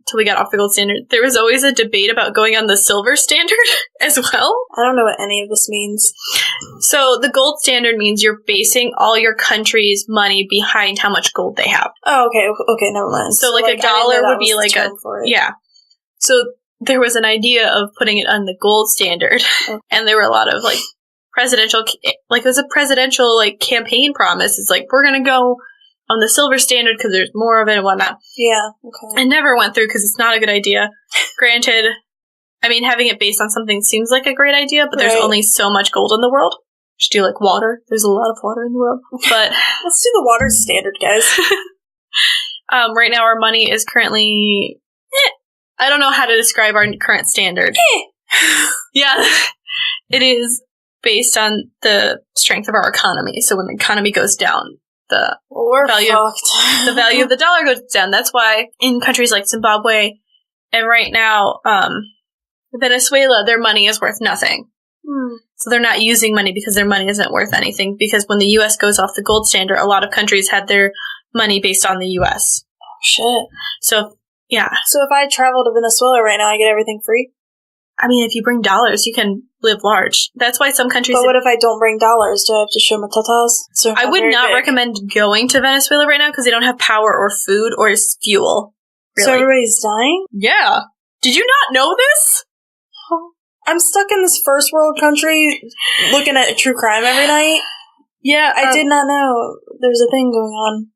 [SPEAKER 2] till we got off the gold standard, there was always a debate about going on the silver standard as well.
[SPEAKER 3] I don't know what any of this means.
[SPEAKER 2] So the gold standard means you're basing all your country's money behind how much gold they have.
[SPEAKER 3] Oh, okay. Okay, never mind.
[SPEAKER 2] So like a dollar would be like a... Yeah. So there was an idea of putting it on the gold standard. Okay. And there were a lot of presidential... it was a presidential campaign promise. It's we're going to go on the silver standard because there's more of it and whatnot.
[SPEAKER 3] Yeah, okay.
[SPEAKER 2] It never went through because it's not a good idea. Granted, having it based on something seems like a great idea, but there's only so much gold in the world. Just do water. There's a lot of water in the world. But
[SPEAKER 3] let's do the water standard, guys.
[SPEAKER 2] Right now our money is currently... I don't know how to describe our current standard. Yeah. It is based on the strength of our economy. So when the economy goes down, the value of the dollar goes down. That's why in countries like Zimbabwe and right now Venezuela, their money is worth nothing. So they're not using money because their money isn't worth anything. Because when the U.S. goes off the gold standard, a lot of countries had their money based on the U.S.
[SPEAKER 3] Oh, shit.
[SPEAKER 2] So, yeah.
[SPEAKER 3] So if I travel to Venezuela right now, I get everything free?
[SPEAKER 2] If you bring dollars, you can live large. That's why some countries...
[SPEAKER 3] But what if I don't bring dollars? Do I have to show my tatas? So
[SPEAKER 2] I would not recommend going to Venezuela right now because they don't have power or food or fuel. Really.
[SPEAKER 3] So everybody's dying?
[SPEAKER 2] Yeah. Did you not know this?
[SPEAKER 3] I'm stuck in this first world country looking at true crime every night.
[SPEAKER 2] Yeah.
[SPEAKER 3] I did not know there's a thing going on.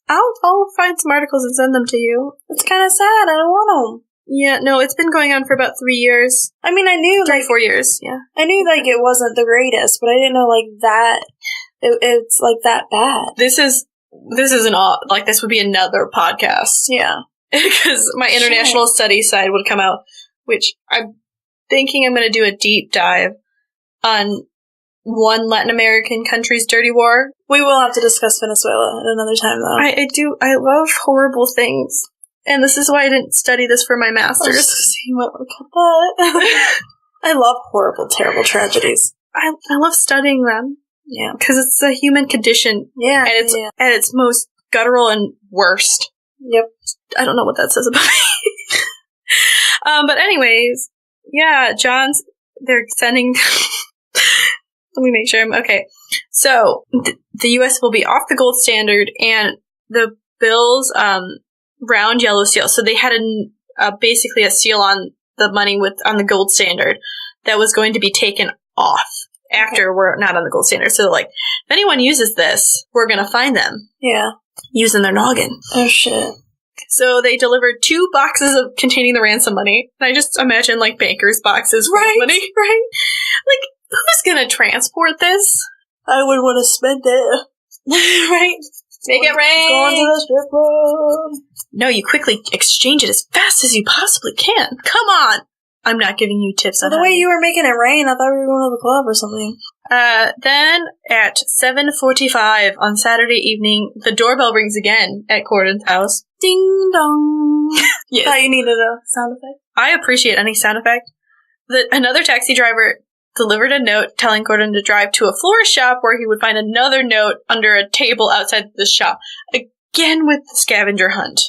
[SPEAKER 2] I'll find some articles and send them to you.
[SPEAKER 3] It's kind of sad. I don't want them.
[SPEAKER 2] Yeah, no, it's been going on for about 3 years.
[SPEAKER 3] I knew
[SPEAKER 2] 4 years, yeah.
[SPEAKER 3] I knew it wasn't the greatest, but I didn't know that it's that bad.
[SPEAKER 2] This isn't all, this would be another podcast.
[SPEAKER 3] Yeah.
[SPEAKER 2] Because my international studies side would come out, which I'm thinking I'm going to do a deep dive on one Latin American country's dirty war.
[SPEAKER 3] We will have to discuss Venezuela at another time, though.
[SPEAKER 2] I love horrible things. And this is why I didn't study this for my master's.
[SPEAKER 3] I love horrible, terrible tragedies.
[SPEAKER 2] I love studying them.
[SPEAKER 3] Yeah.
[SPEAKER 2] Because it's the human condition.
[SPEAKER 3] Yeah.
[SPEAKER 2] And it's at its most guttural and worst.
[SPEAKER 3] Yep.
[SPEAKER 2] I don't know what that says about me. But anyways, yeah, they're sending... Let me make sure I'm... Okay. So, the U.S. will be off the gold standard, and the bills... round yellow seal. So they had basically a seal on the money on the gold standard that was going to be taken off after we're not on the gold standard. So if anyone uses this, we're going to find them.
[SPEAKER 3] Yeah.
[SPEAKER 2] Using their noggin.
[SPEAKER 3] Oh, shit.
[SPEAKER 2] So they delivered 2 boxes of containing the ransom money. And I just imagine bankers' boxes full of money.
[SPEAKER 3] Right.
[SPEAKER 2] Who's going to transport this?
[SPEAKER 3] I would want to spend it.
[SPEAKER 2] Right. Make it rain.
[SPEAKER 3] Going to the strip club.
[SPEAKER 2] No, you quickly exchange it as fast as you possibly can. Come on. I'm not giving you tips on
[SPEAKER 3] the way you were making it rain, I thought we were going to the club or something.
[SPEAKER 2] Then at 7:45 on Saturday evening, the doorbell rings again at Gordon's house.
[SPEAKER 3] Ding dong.
[SPEAKER 2] Yes.
[SPEAKER 3] Thought you needed a sound effect.
[SPEAKER 2] I appreciate any sound effect. Another taxi driver delivered a note telling Gordon to drive to a florist shop where he would find another note under a table outside the shop. Again with the scavenger hunt.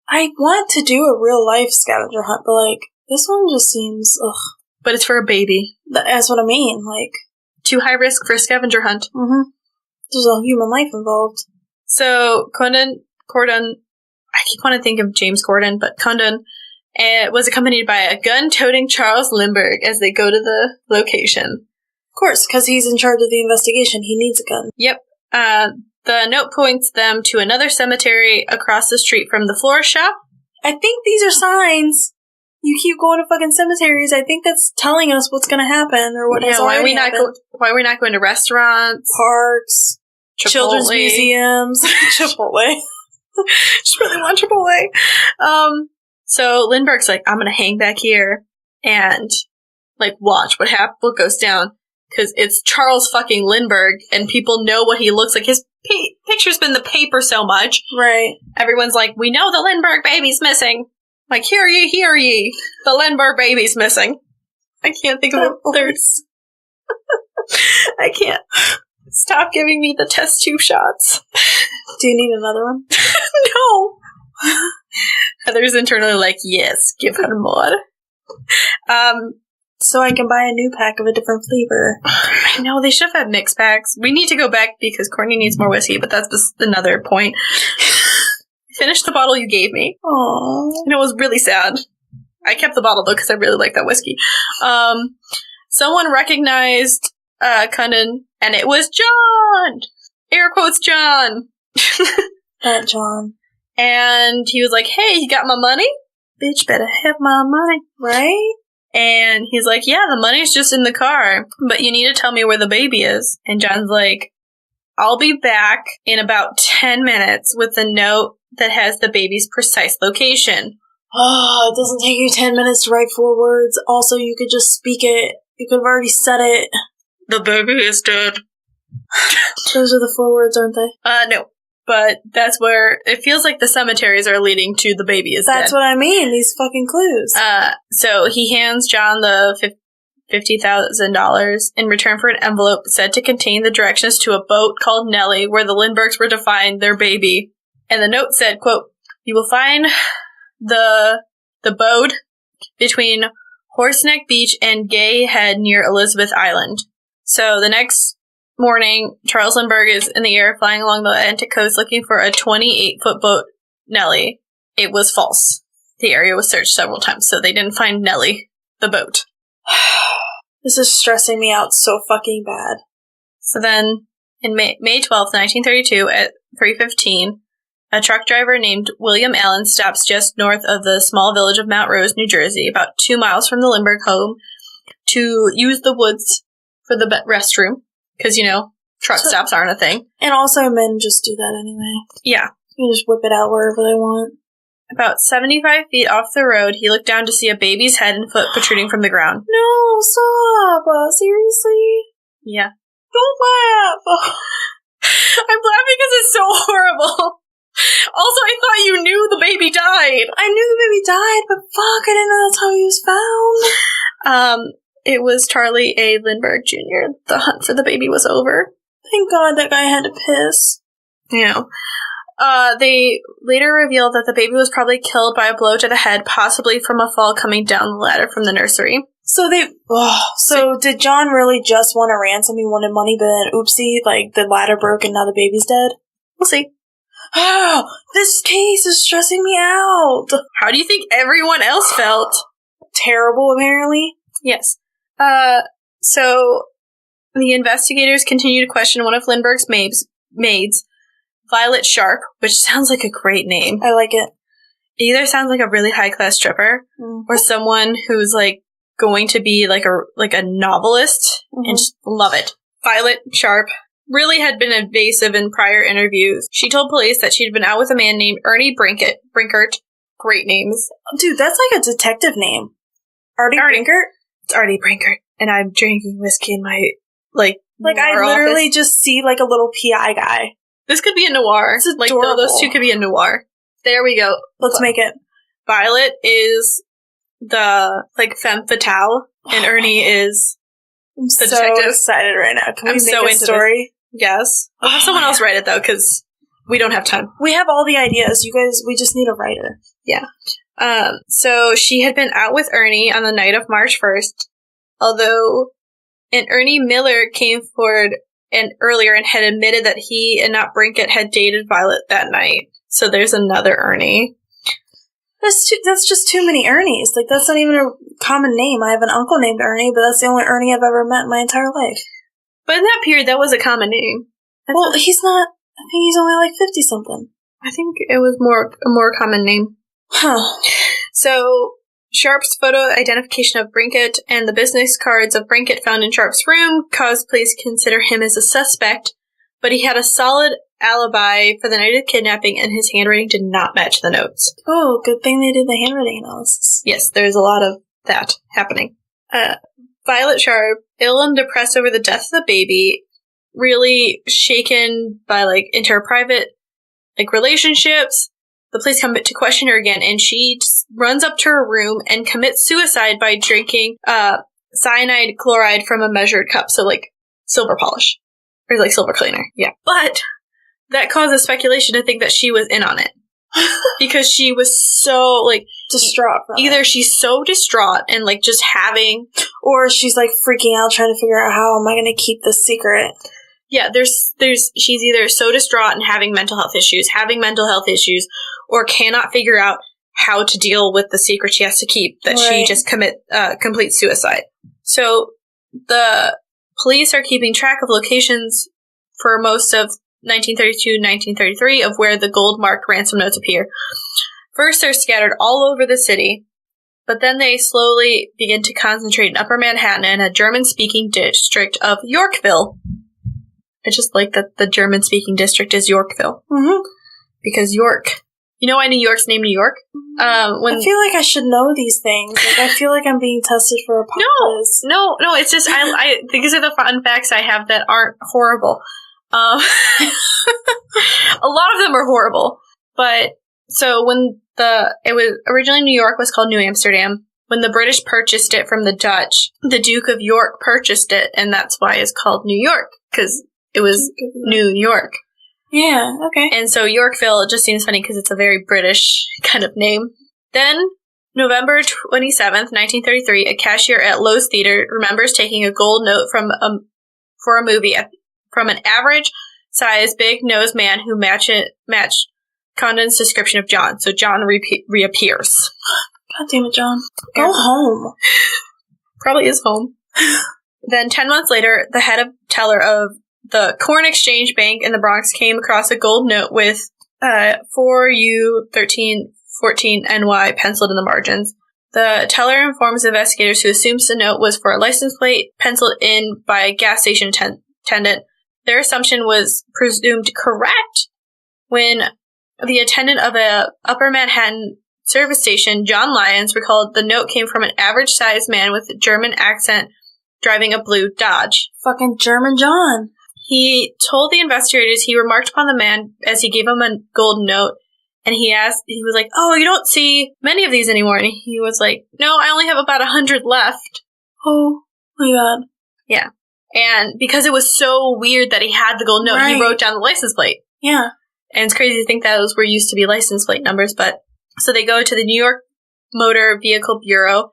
[SPEAKER 3] I want to do a real life scavenger hunt, but this one just seems ugh.
[SPEAKER 2] But it's for a baby.
[SPEAKER 3] That's what I mean.
[SPEAKER 2] Too high risk for a scavenger hunt.
[SPEAKER 3] Mm-hmm. There's a human life involved.
[SPEAKER 2] So Gordon, I keep wanting to think of James Gordon, but Condon and was accompanied by a gun-toting Charles Lindbergh as they go to the location.
[SPEAKER 3] Of course, because he's in charge of the investigation. He needs a gun.
[SPEAKER 2] Yep. The note points them to another cemetery across the street from the florist shop.
[SPEAKER 3] I think these are signs. You keep going to fucking cemeteries. I think that's telling us what's going to happen or what has already happened.
[SPEAKER 2] Why are we not going to restaurants,
[SPEAKER 3] parks,
[SPEAKER 2] Chipotle.
[SPEAKER 3] Children's museums, Chipotle?
[SPEAKER 2] Just really want Chipotle. So Lindbergh's like, I'm going to hang back here and like watch what goes down. Because it's Charles fucking Lindbergh, and people know what he looks like. His picture's been in the paper so much.
[SPEAKER 3] Right.
[SPEAKER 2] Everyone's like, we know the Lindbergh baby's missing. Like, hear ye. The Lindbergh baby's missing. I can't think of a third. I can't. Stop giving me the test tube shots.
[SPEAKER 3] Do you need another one?
[SPEAKER 2] No. Heather's internally like, yes, give her more.
[SPEAKER 3] So I can buy a new pack of a different flavor.
[SPEAKER 2] I know, they should have had mixed packs. We need to go back because Courtney needs more whiskey, but that's just another point. Finish the bottle you gave me.
[SPEAKER 3] Aww.
[SPEAKER 2] And it was really sad. I kept the bottle, though, because I really like that whiskey. Someone recognized Cunnan, and it was John! Air quotes John.
[SPEAKER 3] That John.
[SPEAKER 2] And he was like, hey, you got my money? Bitch, better have my money.
[SPEAKER 3] Right?
[SPEAKER 2] And he's like, yeah, the money's just in the car, but you need to tell me where the baby is. And John's like, I'll be back in about 10 minutes with a note that has the baby's precise location.
[SPEAKER 3] Oh, it doesn't take you 10 minutes to write 4 words. Also, you could just speak it. You could have already said it.
[SPEAKER 2] The baby is dead.
[SPEAKER 3] Those are the 4 words, aren't they?
[SPEAKER 2] No. But that's where it feels like the cemeteries are leading to the baby is dead.
[SPEAKER 3] That's what I mean, these fucking clues.
[SPEAKER 2] So he hands John the $50,000 in return for an envelope said to contain the directions to a boat called Nellie, where the Lindberghs were to find their baby. And the note said, quote, you will find the boat between Horseneck Beach and Gay Head near Elizabeth Island. So the next morning, Charles Lindbergh is in the air flying along the Atlantic coast looking for a 28-foot boat, Nellie. It was false. The area was searched several times, so they didn't find Nellie, the boat.
[SPEAKER 3] This is stressing me out so fucking bad.
[SPEAKER 2] So then, in May 12th, 1932, at 3:15, a truck driver named William Allen stops just north of the small village of Mount Rose, New Jersey, about 2 miles from the Lindbergh home, to use the woods for the restroom. Because, truck stops aren't a thing.
[SPEAKER 3] And also men just do that anyway.
[SPEAKER 2] Yeah.
[SPEAKER 3] You just whip it out wherever they want.
[SPEAKER 2] About 75 feet off the road, he looked down to see a baby's head and foot protruding from the ground.
[SPEAKER 3] No, stop! Seriously?
[SPEAKER 2] Yeah.
[SPEAKER 3] Don't laugh!
[SPEAKER 2] I'm laughing because it's so horrible. Also, I thought you knew the baby died.
[SPEAKER 3] I knew the baby died, but fuck, I didn't know that's how he was found.
[SPEAKER 2] It was Charlie A. Lindbergh Jr. The hunt for the baby was over.
[SPEAKER 3] Thank God that guy had to piss.
[SPEAKER 2] They later revealed that the baby was probably killed by a blow to the head, possibly from a fall coming down the ladder from the nursery.
[SPEAKER 3] So did John really just want a ransom? He wanted money, but then oopsie, the ladder broke and now the baby's dead?
[SPEAKER 2] We'll see.
[SPEAKER 3] Oh, this case is stressing me out.
[SPEAKER 2] How do you think everyone else felt?
[SPEAKER 3] Terrible, apparently.
[SPEAKER 2] Yes. So the investigators continue to question one of Lindbergh's maids, Violet Sharp, which sounds like a great name.
[SPEAKER 3] I like it.
[SPEAKER 2] It either sounds like a really high-class stripper, or someone who's, going to be, a novelist, and just love it. Violet Sharp really had been evasive in prior interviews. She told police that she'd been out with a man named Ernie Brinkert. Great names.
[SPEAKER 3] Dude, that's like a detective name. Artie Brinkert?
[SPEAKER 2] It's Artie Brinkert, and I'm drinking whiskey in my,
[SPEAKER 3] I literally
[SPEAKER 2] office.
[SPEAKER 3] Just see, a little PI guy.
[SPEAKER 2] This could be a noir.
[SPEAKER 3] It's adorable.
[SPEAKER 2] Those two could be a noir. There we go.
[SPEAKER 3] Let's make it.
[SPEAKER 2] Violet is the, femme fatale, and Ernie is
[SPEAKER 3] I'm
[SPEAKER 2] the
[SPEAKER 3] so
[SPEAKER 2] detective.
[SPEAKER 3] Excited right now. Can we
[SPEAKER 2] I'm
[SPEAKER 3] make a story?
[SPEAKER 2] Yes. We'll have someone else write it, though, because we don't have time.
[SPEAKER 3] We have all the ideas. You guys, we just need a writer.
[SPEAKER 2] Yeah. So she had been out with Ernie on the night of March 1st, and Ernie Miller came forward earlier and had admitted that he and not Brinkett had dated Violet that night. So there's another Ernie.
[SPEAKER 3] That's just too many Ernies. Like, that's not even a common name. I have an uncle named Ernie, but that's the only Ernie I've ever met in my entire life.
[SPEAKER 2] But in that period, that was a common name.
[SPEAKER 3] Well, he's not... I think he's only like 50-something.
[SPEAKER 2] I think it was a more common name.
[SPEAKER 3] Huh.
[SPEAKER 2] So, Sharp's photo identification of Brinkett and the business cards of Brinkett found in Sharp's room caused police to consider him as a suspect, but he had a solid alibi for the night of kidnapping, and his handwriting did not match the notes.
[SPEAKER 3] Oh, good thing they did the handwriting analysis.
[SPEAKER 2] Yes, there's a lot of that happening. Violet Sharp, ill and depressed over the death of the baby, really shaken by, like, into her private, like, relationships. The police come to question her again, and she just runs up to her room and commits suicide by drinking cyanide chloride from a measured cup, so, like, silver polish. Or, like, silver cleaner, yeah. But that causes speculation to think that she was in on it. Because she was so, like...
[SPEAKER 3] distraught.
[SPEAKER 2] Either she's so distraught and, like, just having...
[SPEAKER 3] Or she's, like, freaking out trying to figure out how am I going to keep this secret.
[SPEAKER 2] Yeah, she's either so distraught and having mental health issues, or cannot figure out how to deal with the secret she has to keep, that she just complete suicide. So, the police are keeping track of locations for most of 1932 and 1933 of where the gold-marked ransom notes appear. First, they're scattered all over the city, but then they slowly begin to concentrate in Upper Manhattan and a German-speaking district of Yorkville. I just like that the German-speaking district is Yorkville.
[SPEAKER 3] Mm-hmm.
[SPEAKER 2] Because York. You know why New York's named New York?
[SPEAKER 3] I feel like I should know these things. Like, I feel like I'm being tested for a pop quiz.
[SPEAKER 2] No, it's just, I these are the fun facts I have that aren't horrible. A lot of them are horrible. But, so when it was, originally New York was called New Amsterdam. When the British purchased it from the Dutch, the Duke of York purchased it, and that's why it's called New York, because it was New York.
[SPEAKER 3] Yeah, okay.
[SPEAKER 2] And so Yorkville, it just seems funny because it's a very British kind of name. Then, November 27th, 1933, a cashier at Lowe's Theater remembers taking a gold note for a movie from an average-sized, big-nosed man who matched Condon's description of John. So John reappears.
[SPEAKER 3] God damn it, John. Go home.
[SPEAKER 2] Probably is home. Then 10 months later, the head of teller of the Corn Exchange Bank in the Bronx came across a gold note with 4U1314NY penciled in the margins. The teller informs investigators, who assumes the note was for a license plate penciled in by a gas station attendant. Their assumption was presumed correct when the attendant of a Upper Manhattan service station, John Lyons, recalled the note came from an average-sized man with a German accent driving a blue Dodge.
[SPEAKER 3] Fucking German John.
[SPEAKER 2] He told the investigators he remarked upon the man as he gave him a gold note, and he was like, "Oh, you don't see many of these anymore." And he was like, "No, I only have about 100 left."
[SPEAKER 3] Oh my god.
[SPEAKER 2] Yeah. And because it was so weird that he had the gold note, He wrote down the license plate.
[SPEAKER 3] Yeah.
[SPEAKER 2] And it's crazy to think that those were used to be license plate numbers, but so they go to the New York Motor Vehicle Bureau,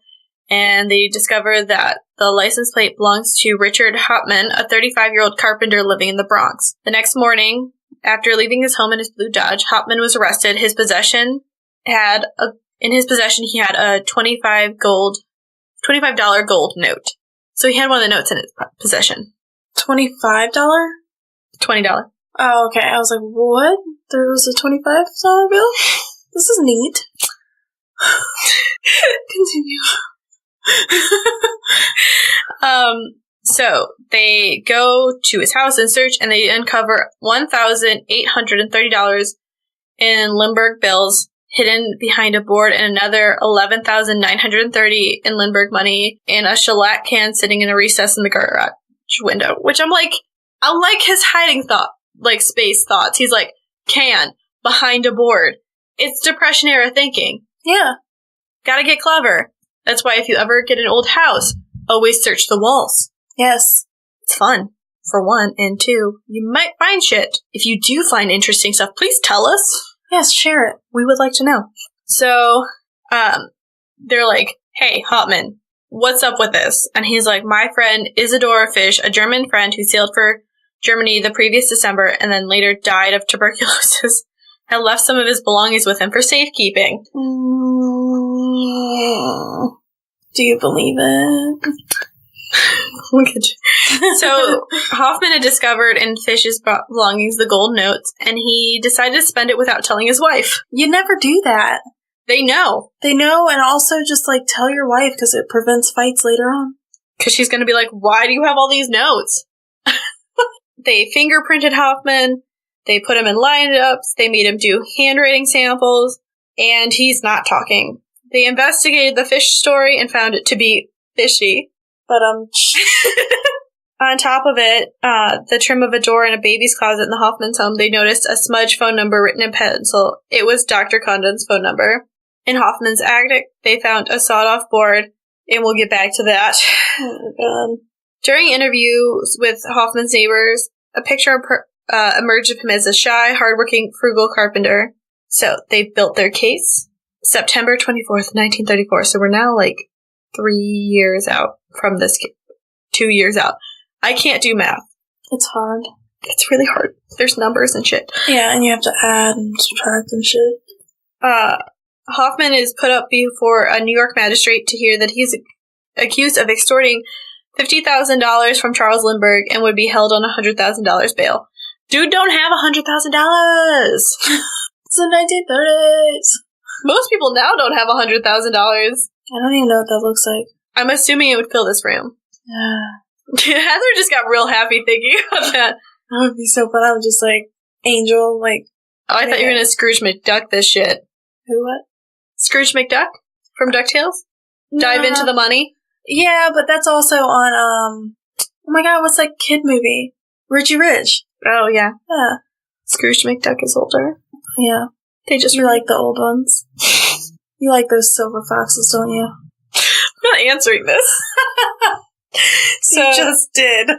[SPEAKER 2] and they discover that the license plate belongs to Richard Hauptmann, a 35-year-old carpenter living in the Bronx. The next morning, after leaving his home in his blue Dodge, Hauptmann was arrested. In his possession, he had a $25 gold note. So he had one of the notes in his possession.
[SPEAKER 3] $25?
[SPEAKER 2] $20.
[SPEAKER 3] Oh, okay. I was like, what? There was a $25 bill? This is neat. Continue.
[SPEAKER 2] So they go to his house and search, and they uncover $1,830 in Lindbergh bills hidden behind a board, and another $11,930 in Lindbergh money in a shellac can sitting in a recess in the garage window. Which I'm like, I like his hiding space thoughts. He's like, can behind a board. It's Depression era thinking.
[SPEAKER 3] Yeah.
[SPEAKER 2] Gotta get clever. That's why if you ever get an old house, always search the walls.
[SPEAKER 3] Yes.
[SPEAKER 2] It's fun, for one. And two, you might find shit. If you do find interesting stuff, please tell us.
[SPEAKER 3] Yes, share it.
[SPEAKER 2] We would like to know. So, they're like, "Hey, Hauptmann, what's up with this?" And he's like, "My friend Isidor Fisch, a German friend who sailed for Germany the previous December and then later died of tuberculosis, and left some of his belongings with him for safekeeping.
[SPEAKER 3] Do you believe it?
[SPEAKER 2] So, Hoffman had discovered in Fish's belongings the gold notes, and he decided to spend it without telling his wife.
[SPEAKER 3] You never do that.
[SPEAKER 2] They know.
[SPEAKER 3] They know, and also just, like, tell your wife, because it prevents fights later on.
[SPEAKER 2] Because she's going to be like, why do you have all these notes? They fingerprinted Hoffman. They put him in lineups. They made him do handwriting samples. And he's not talking. They investigated the Fish story and found it to be fishy.
[SPEAKER 3] But,
[SPEAKER 2] on top of it, the trim of a door in a baby's closet in the Hoffman's home, they noticed a smudged phone number written in pencil. It was Dr. Condon's phone number. In Hoffman's attic, they found a sawed-off board, and we'll get back to that.
[SPEAKER 3] oh my god.
[SPEAKER 2] During interviews with Hoffman's neighbors, a picture emerged of him as a shy, hardworking, frugal carpenter. So they built their case. September 24th, 1934. So we're now like 3 years out from this. 2 years out. I can't do math.
[SPEAKER 3] It's hard.
[SPEAKER 2] It's really hard. There's numbers and shit.
[SPEAKER 3] Yeah, and you have to add and subtract and shit.
[SPEAKER 2] Hoffman is put up before a New York magistrate to hear that he's accused of extorting $50,000 from Charles Lindbergh and would be held on $100,000 bail. Dude don't have $100,000!
[SPEAKER 3] It's the 1930s!
[SPEAKER 2] Most people now don't have $100,000.
[SPEAKER 3] I don't even know what that looks like.
[SPEAKER 2] I'm assuming it would fill this room. Heather just got real happy thinking about that.
[SPEAKER 3] That would be so fun. I was just like, Angel, like...
[SPEAKER 2] Oh, I thought you were gonna Scrooge McDuck this shit.
[SPEAKER 3] Who, what?
[SPEAKER 2] Scrooge McDuck? From DuckTales? Dive into the money?
[SPEAKER 3] Yeah, but that's also on, oh my god, what's that kid movie? Richie Rich.
[SPEAKER 2] Oh, yeah.
[SPEAKER 3] Yeah.
[SPEAKER 2] Scrooge McDuck is older.
[SPEAKER 3] Yeah.
[SPEAKER 2] They just...
[SPEAKER 3] You like the old ones? You like those silver foxes, don't you?
[SPEAKER 2] I'm not answering this.
[SPEAKER 3] So, you just did.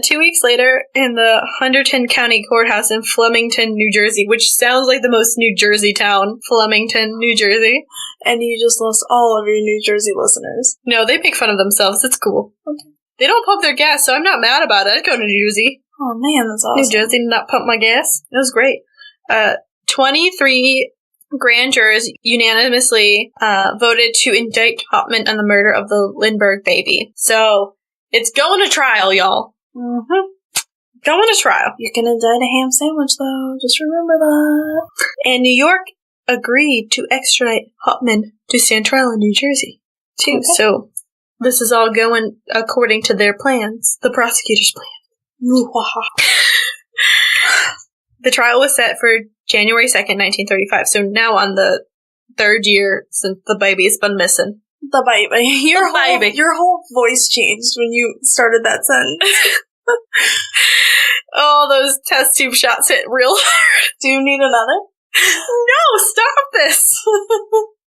[SPEAKER 2] 2 weeks later, in the Hunterdon County Courthouse in Flemington, New Jersey, which sounds like the most New Jersey town, Flemington, New Jersey.
[SPEAKER 3] And you just lost all of your New Jersey listeners.
[SPEAKER 2] No, they make fun of themselves. It's cool. Okay. They don't pump their gas, so I'm not mad about it. I'd go to New Jersey.
[SPEAKER 3] Oh man, that's awesome.
[SPEAKER 2] New Jersey did not pump my gas. It was great. 23 grand jurors unanimously voted to indict Hoffman on the murder of the Lindbergh baby. So, it's going to trial, y'all.
[SPEAKER 3] Mm-hmm.
[SPEAKER 2] Going to trial.
[SPEAKER 3] You're gonna indict a ham sandwich, though. Just remember that.
[SPEAKER 2] And New York agreed to extradite Hoffman to stand trial in New Jersey, too. Okay. So, this is all going according to their plans. The prosecutor's plan. The trial was set for January 2nd, 1935. So now on the 3rd year since the baby's been missing.
[SPEAKER 3] The baby. Your whole voice changed when you started that sentence.
[SPEAKER 2] Oh, those test tube shots hit real hard.
[SPEAKER 3] Do you need another?
[SPEAKER 2] No, stop this.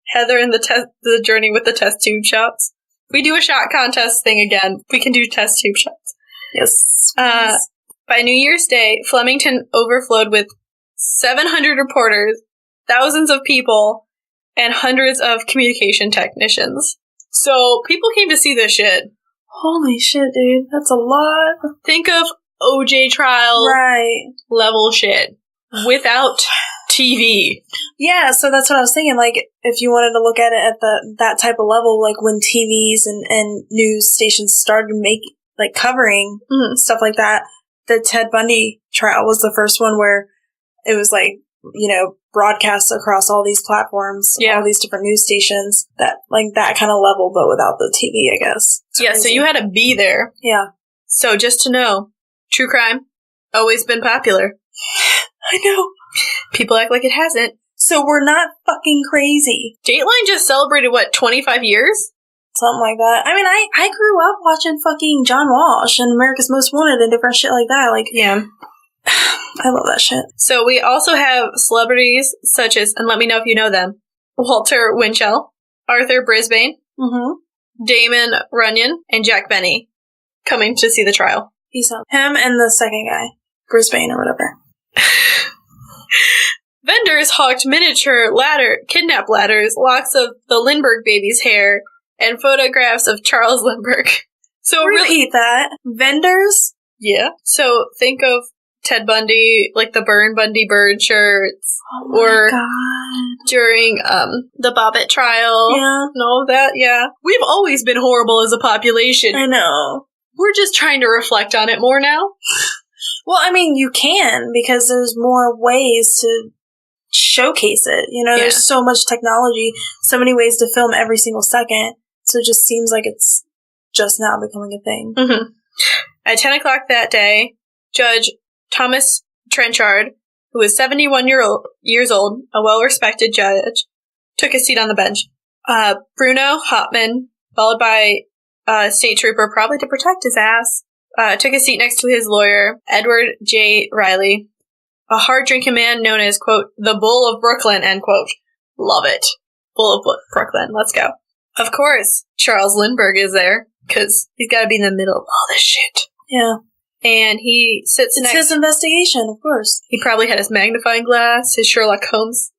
[SPEAKER 2] Heather and the journey with the test tube shots. We do a shot contest thing again. We can do test tube shots.
[SPEAKER 3] Yes.
[SPEAKER 2] By New Year's Day, Flemington overflowed with 700 reporters, thousands of people, and hundreds of communication technicians. So, people came to see this shit.
[SPEAKER 3] Holy shit, dude. That's a lot.
[SPEAKER 2] Think of OJ trial level shit without TV.
[SPEAKER 3] Yeah, so that's what I was thinking. Like, if you wanted to look at it at that type of level, like when TVs and news stations started covering stuff like that, the Ted Bundy trial was the first one where it was like, broadcast across all these platforms, all these different news stations, that kind of level, but without the TV, I guess.
[SPEAKER 2] Yeah, so you had to be there.
[SPEAKER 3] Yeah.
[SPEAKER 2] So just to know, true crime, always been popular.
[SPEAKER 3] I know.
[SPEAKER 2] People act like it hasn't.
[SPEAKER 3] So we're not fucking crazy.
[SPEAKER 2] Dateline just celebrated, 25 years?
[SPEAKER 3] Something like that. I mean, I grew up watching fucking John Walsh and America's Most Wanted and different shit like that.
[SPEAKER 2] Yeah.
[SPEAKER 3] I love that shit.
[SPEAKER 2] So we also have celebrities such as, and let me know if you know them, Walter Winchell, Arthur Brisbane, Damon Runyon, and Jack Benny coming to see the trial.
[SPEAKER 3] He's him and the second guy, Brisbane or whatever.
[SPEAKER 2] Vendors hawked miniature kidnap ladders, locks of the Lindbergh baby's hair, and photographs of Charles Lindbergh. So
[SPEAKER 3] repeat that. Vendors?
[SPEAKER 2] Yeah. So think of Ted Bundy, like the Burn Bundy bird shirts.
[SPEAKER 3] Oh my God.
[SPEAKER 2] During the Bobbitt trial.
[SPEAKER 3] Yeah.
[SPEAKER 2] And all of that, yeah. We've always been horrible as a population.
[SPEAKER 3] I know.
[SPEAKER 2] We're just trying to reflect on it more now.
[SPEAKER 3] Well, I mean, you can, because there's more ways to showcase it. You know, there's so much technology, so many ways to film every single second. So it just seems like it's just now becoming a thing.
[SPEAKER 2] Mm-hmm. At 10 o'clock that day, Judge Thomas Trenchard, who was 71 years old, a well-respected judge, took a seat on the bench. Bruno Hauptmann, followed by a state trooper, probably to protect his ass, took a seat next to his lawyer, Edward J. Riley, a hard-drinking man known as, quote, the Bull of Brooklyn, end quote. Love it. Bull of Brooklyn. Let's go. Of course, Charles Lindbergh is there, because he's got to be in the middle of all this shit.
[SPEAKER 3] Yeah.
[SPEAKER 2] And he sits next...
[SPEAKER 3] It's his investigation, of course.
[SPEAKER 2] He probably had his magnifying glass, his Sherlock Holmes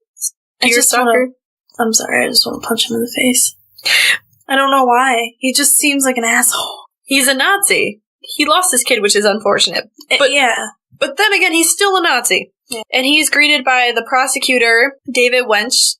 [SPEAKER 3] I'm sorry, I just want to punch him in the face. I don't know why. He just seems like an asshole.
[SPEAKER 2] He's a Nazi. He lost his kid, which is unfortunate. But But then again, he's still a Nazi. Yeah. And he's greeted by the prosecutor, David Wench,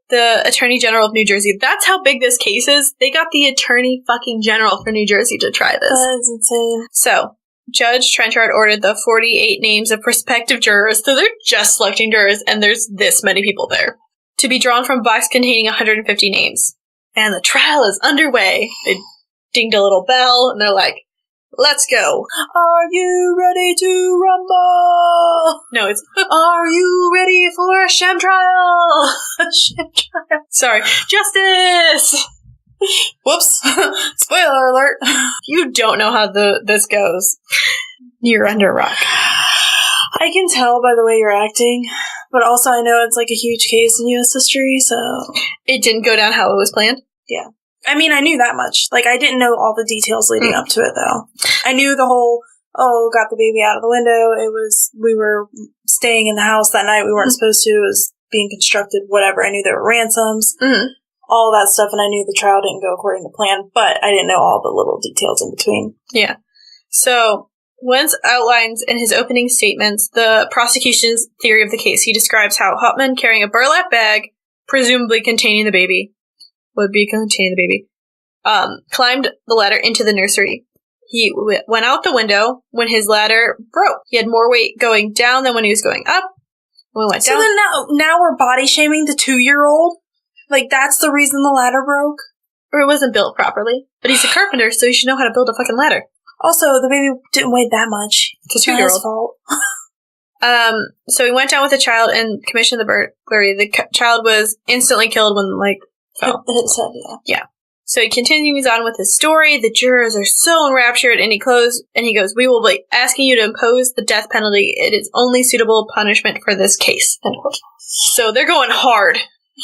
[SPEAKER 2] the Attorney General of New Jersey. That's how big this case is. They got the Attorney fucking General for New Jersey to try this.
[SPEAKER 3] That is insane.
[SPEAKER 2] So, Judge Trenchard ordered the 48 names of prospective jurors, so they're just selecting jurors, and there's this many people there, to be drawn from a box containing 150 names. And the trial is underway. They dinged a little bell, and they're like, let's go.
[SPEAKER 3] Are you ready to rumble?
[SPEAKER 2] No, it's, are you ready for a sham trial?
[SPEAKER 3] A sham trial.
[SPEAKER 2] Sorry. Justice!
[SPEAKER 3] Whoops. Spoiler alert.
[SPEAKER 2] You don't know how this goes. You're under a rock.
[SPEAKER 3] I can tell by the way you're acting, but also I know it's like a huge case in U.S. history, so...
[SPEAKER 2] It didn't go down how it was planned?
[SPEAKER 3] Yeah. I mean, I knew that much. Like, I didn't know all the details leading up to it, though. I knew the whole, got the baby out of the window. We were staying in the house that night. We weren't supposed to. It was being constructed, whatever. I knew there were ransoms, all that stuff, and I knew the trial didn't go according to plan, but I didn't know all the little details in between.
[SPEAKER 2] Yeah. So, Wentz outlines in his opening statements the prosecution's theory of the case. He describes how Hauptmann, carrying a burlap bag, presumably containing the baby, climbed the ladder into the nursery. He went out the window when his ladder broke. He had more weight going down than when he was going up. When we went down.
[SPEAKER 3] So then now we're body shaming the 2-year-old? Like, that's the reason the ladder broke?
[SPEAKER 2] Or it wasn't built properly. But he's a carpenter, so he should know how to build a fucking ladder.
[SPEAKER 3] Also, the baby didn't weigh that much.
[SPEAKER 2] It's a 2-year-old.
[SPEAKER 3] His fault.
[SPEAKER 2] So he went down with the child and commissioned the burglary. The child was instantly killed when, fell.
[SPEAKER 3] Hit his head,
[SPEAKER 2] Yeah. So he continues on with his story. The jurors are so enraptured, and he goes, we will be asking you to impose the death penalty. It is only suitable punishment for this case. End quote. So they're going hard.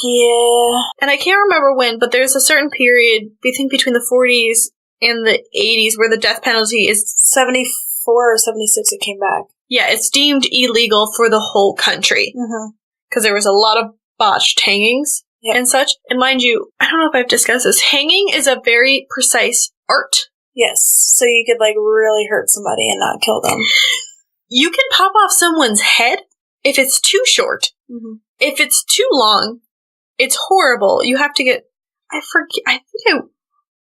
[SPEAKER 3] Yeah.
[SPEAKER 2] And I can't remember when, but there's a certain period, we think between the 40s and the 80s, where the death penalty is
[SPEAKER 3] 74 or 76 it came back.
[SPEAKER 2] Yeah, it's deemed illegal for the whole country. Because there was a lot of botched hangings. Yep. And such. And mind you, I don't know if I've discussed this, hanging is a very precise art.
[SPEAKER 3] Yes. So you could, really hurt somebody and not kill them.
[SPEAKER 2] You can pop off someone's head if it's too short. If it's too long, it's horrible. You have to get... I think I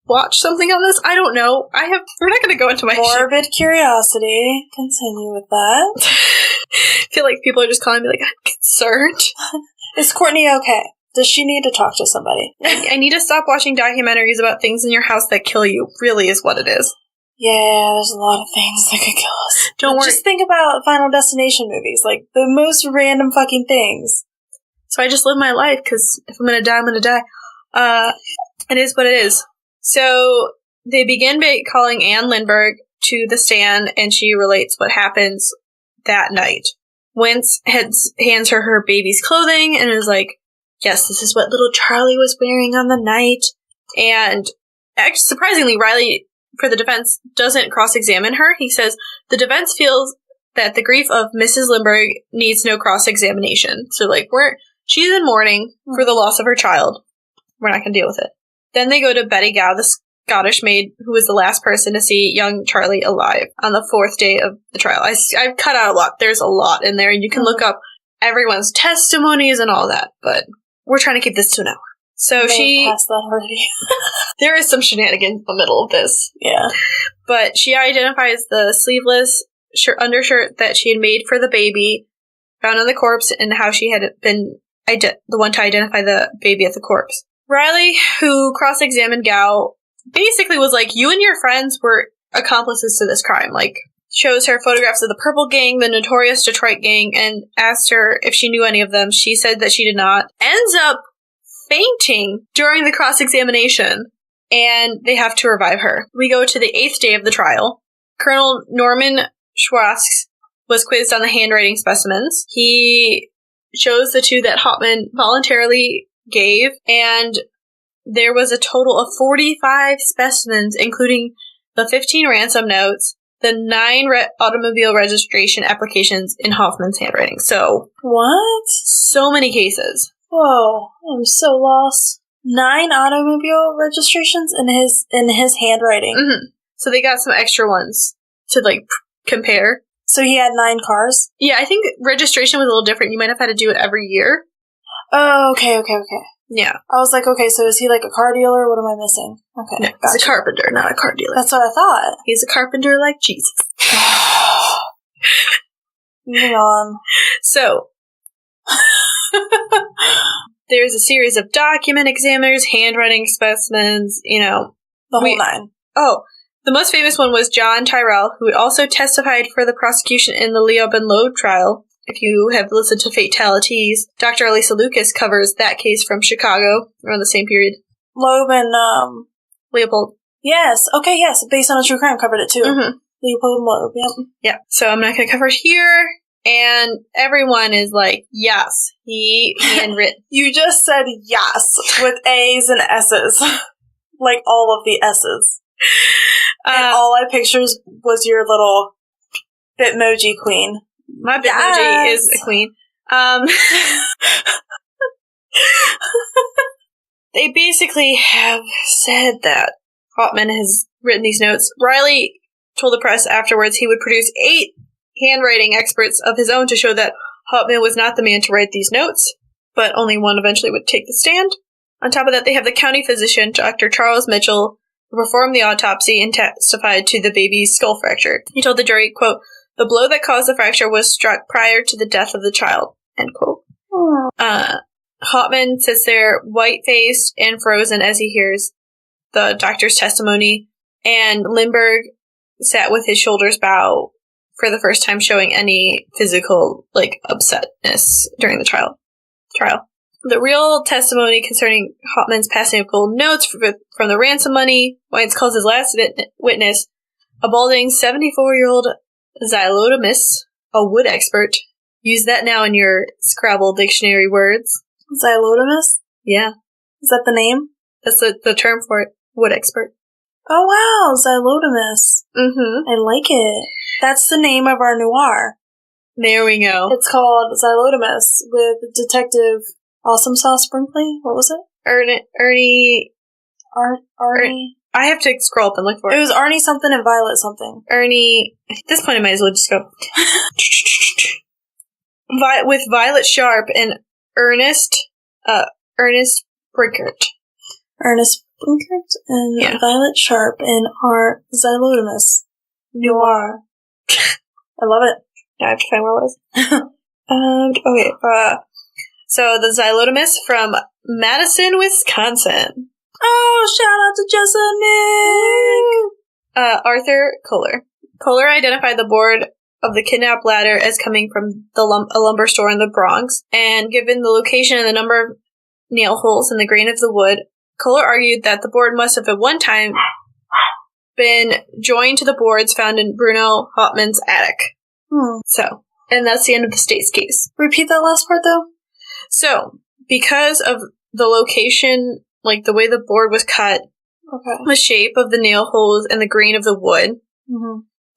[SPEAKER 2] watched something on this. I don't know. We're not going to go into my...
[SPEAKER 3] Morbid curiosity. Continue with that.
[SPEAKER 2] I feel like people are just calling me I'm concerned.
[SPEAKER 3] Is Courtney okay? Does she need to talk to somebody?
[SPEAKER 2] I need to stop watching documentaries about things in your house that kill you, really is what it is.
[SPEAKER 3] Yeah, there's a lot of things that could kill us.
[SPEAKER 2] Don't worry.
[SPEAKER 3] Just think about Final Destination movies, the most random fucking things.
[SPEAKER 2] So I just live my life, because if I'm going to die, I'm going to die. It is what it is. So they begin by calling Anne Lindbergh to the stand, and she relates what happens that night. Wentz hands her baby's clothing, and is like, yes, this is what little Charlie was wearing on the night. And actually, surprisingly, Riley, for the defense, doesn't cross-examine her. He says, the defense feels that the grief of Mrs. Lindbergh needs no cross-examination. So, she's in mourning for the loss of her child. We're not going to deal with it. Then they go to Betty Gow, the Scottish maid who was the last person to see young Charlie alive on the 4th day of the trial. I've cut out a lot. There's a lot in there, and you can look up everyone's testimonies and all that, but we're trying to keep this to an hour. So she
[SPEAKER 3] passed that already.
[SPEAKER 2] There is some shenanigans in the middle of this.
[SPEAKER 3] Yeah.
[SPEAKER 2] But she identifies the sleeveless undershirt that she had made for the baby, found on the corpse, and how she had been the one to identify the baby as the corpse. Riley, who cross-examined Gow, basically was like, you and your friends were accomplices to this crime. Like, shows her photographs of the Purple Gang, the notorious Detroit gang, and asked her if she knew any of them. She said that she did not. Ends up fainting during the cross-examination, and they have to revive her. We go to the 8th day of the trial. Colonel Norman Schwartz was quizzed on the handwriting specimens. He chose the 2 that Hauptmann voluntarily gave, and there was a total of 45 specimens, including the 15 ransom notes, the 9 automobile registration applications in Hoffman's handwriting. So,
[SPEAKER 3] what?
[SPEAKER 2] So many cases.
[SPEAKER 3] Whoa, I'm so lost. 9 automobile registrations in his handwriting.
[SPEAKER 2] Mm-hmm. So they got some extra ones to, like, compare.
[SPEAKER 3] So he had 9 cars?
[SPEAKER 2] Yeah, I think registration was a little different. You might have had to do it every year.
[SPEAKER 3] Oh, okay.
[SPEAKER 2] Yeah.
[SPEAKER 3] I was like, okay, so is he like a car dealer? What am I missing? Okay.
[SPEAKER 2] No, he's a carpenter, not a car dealer.
[SPEAKER 3] That's what I thought.
[SPEAKER 2] He's a carpenter like Jesus.
[SPEAKER 3] Moving on.
[SPEAKER 2] So, there's a series of document examiners, handwriting specimens, the
[SPEAKER 3] whole 9.
[SPEAKER 2] Oh, the most famous one was John Tyrrell, who also testified for the prosecution in the Leoben Loeb trial. If you have listened to Fatalities, Dr. Elisa Lucas covers that case from Chicago around the same period.
[SPEAKER 3] Loeb and,
[SPEAKER 2] Leopold.
[SPEAKER 3] Yes. Okay, yes. Based on a true crime, covered it too.
[SPEAKER 2] Mm-hmm.
[SPEAKER 3] Leopold and Loeb, yep.
[SPEAKER 2] Yeah. So I'm not going to cover it here. And everyone is like, yes, he handwritten.
[SPEAKER 3] You just said yes with A's and S's. Like all of the S's. And all I pictured was your little Bitmoji queen.
[SPEAKER 2] My Bitmoji is a queen. They basically have said that Hauptmann has written these notes. Riley told the press afterwards he would produce 8 handwriting experts of his own to show that Hauptmann was not the man to write these notes, but only one eventually would take the stand. On top of that, they have the county physician, Dr. Charles Mitchell, who performed the autopsy and testified to the baby's skull fracture. He told the jury, quote, "The blow that caused the fracture was struck prior to the death of the child," end quote. Hauptmann sits there white-faced and frozen as he hears the doctor's testimony, and Lindbergh sat with his shoulders bowed for the first time, showing any physical, upsetness during the trial. The real testimony concerning Hauptmann's passing of gold notes from the ransom money, Weitz calls his last witness a balding 74-year-old xylotomist, a wood expert. Use that now in your Scrabble dictionary words.
[SPEAKER 3] Xylotomist?
[SPEAKER 2] Yeah.
[SPEAKER 3] Is that the name?
[SPEAKER 2] That's the term for it. Wood expert.
[SPEAKER 3] Oh, wow. Xylotomist.
[SPEAKER 2] Mm-hmm.
[SPEAKER 3] I like it. That's the name of our noir.
[SPEAKER 2] There we go.
[SPEAKER 3] It's called Xylotomist with Detective Awesome Sauce Brinkley. What was it?
[SPEAKER 2] Ernie. I have to scroll up and look for it.
[SPEAKER 3] It was Arnie something and Violet something.
[SPEAKER 2] Ernie. At this point, I might as well just go. With Violet Sharp and Ernest Brinkert.
[SPEAKER 3] Ernest Brinkert and Violet Sharp and our Xylotomist noir. I love it.
[SPEAKER 2] Now I have to find where it was. Okay. So the Xylotomist from Madison, Wisconsin.
[SPEAKER 3] Oh, shout out to Jessica.
[SPEAKER 2] Arthur Kohler. Kohler identified the board of the kidnap ladder as coming from a lumber store in the Bronx, and given the location and the number of nail holes in the grain of the wood, Kohler argued that the board must have at one time been joined to the boards found in Bruno Hauptmann's attic. So, and that's the end of the state's case.
[SPEAKER 3] Repeat that last part, though.
[SPEAKER 2] So, because of the location, the way the board was cut, the shape of the nail holes and the grain of the wood,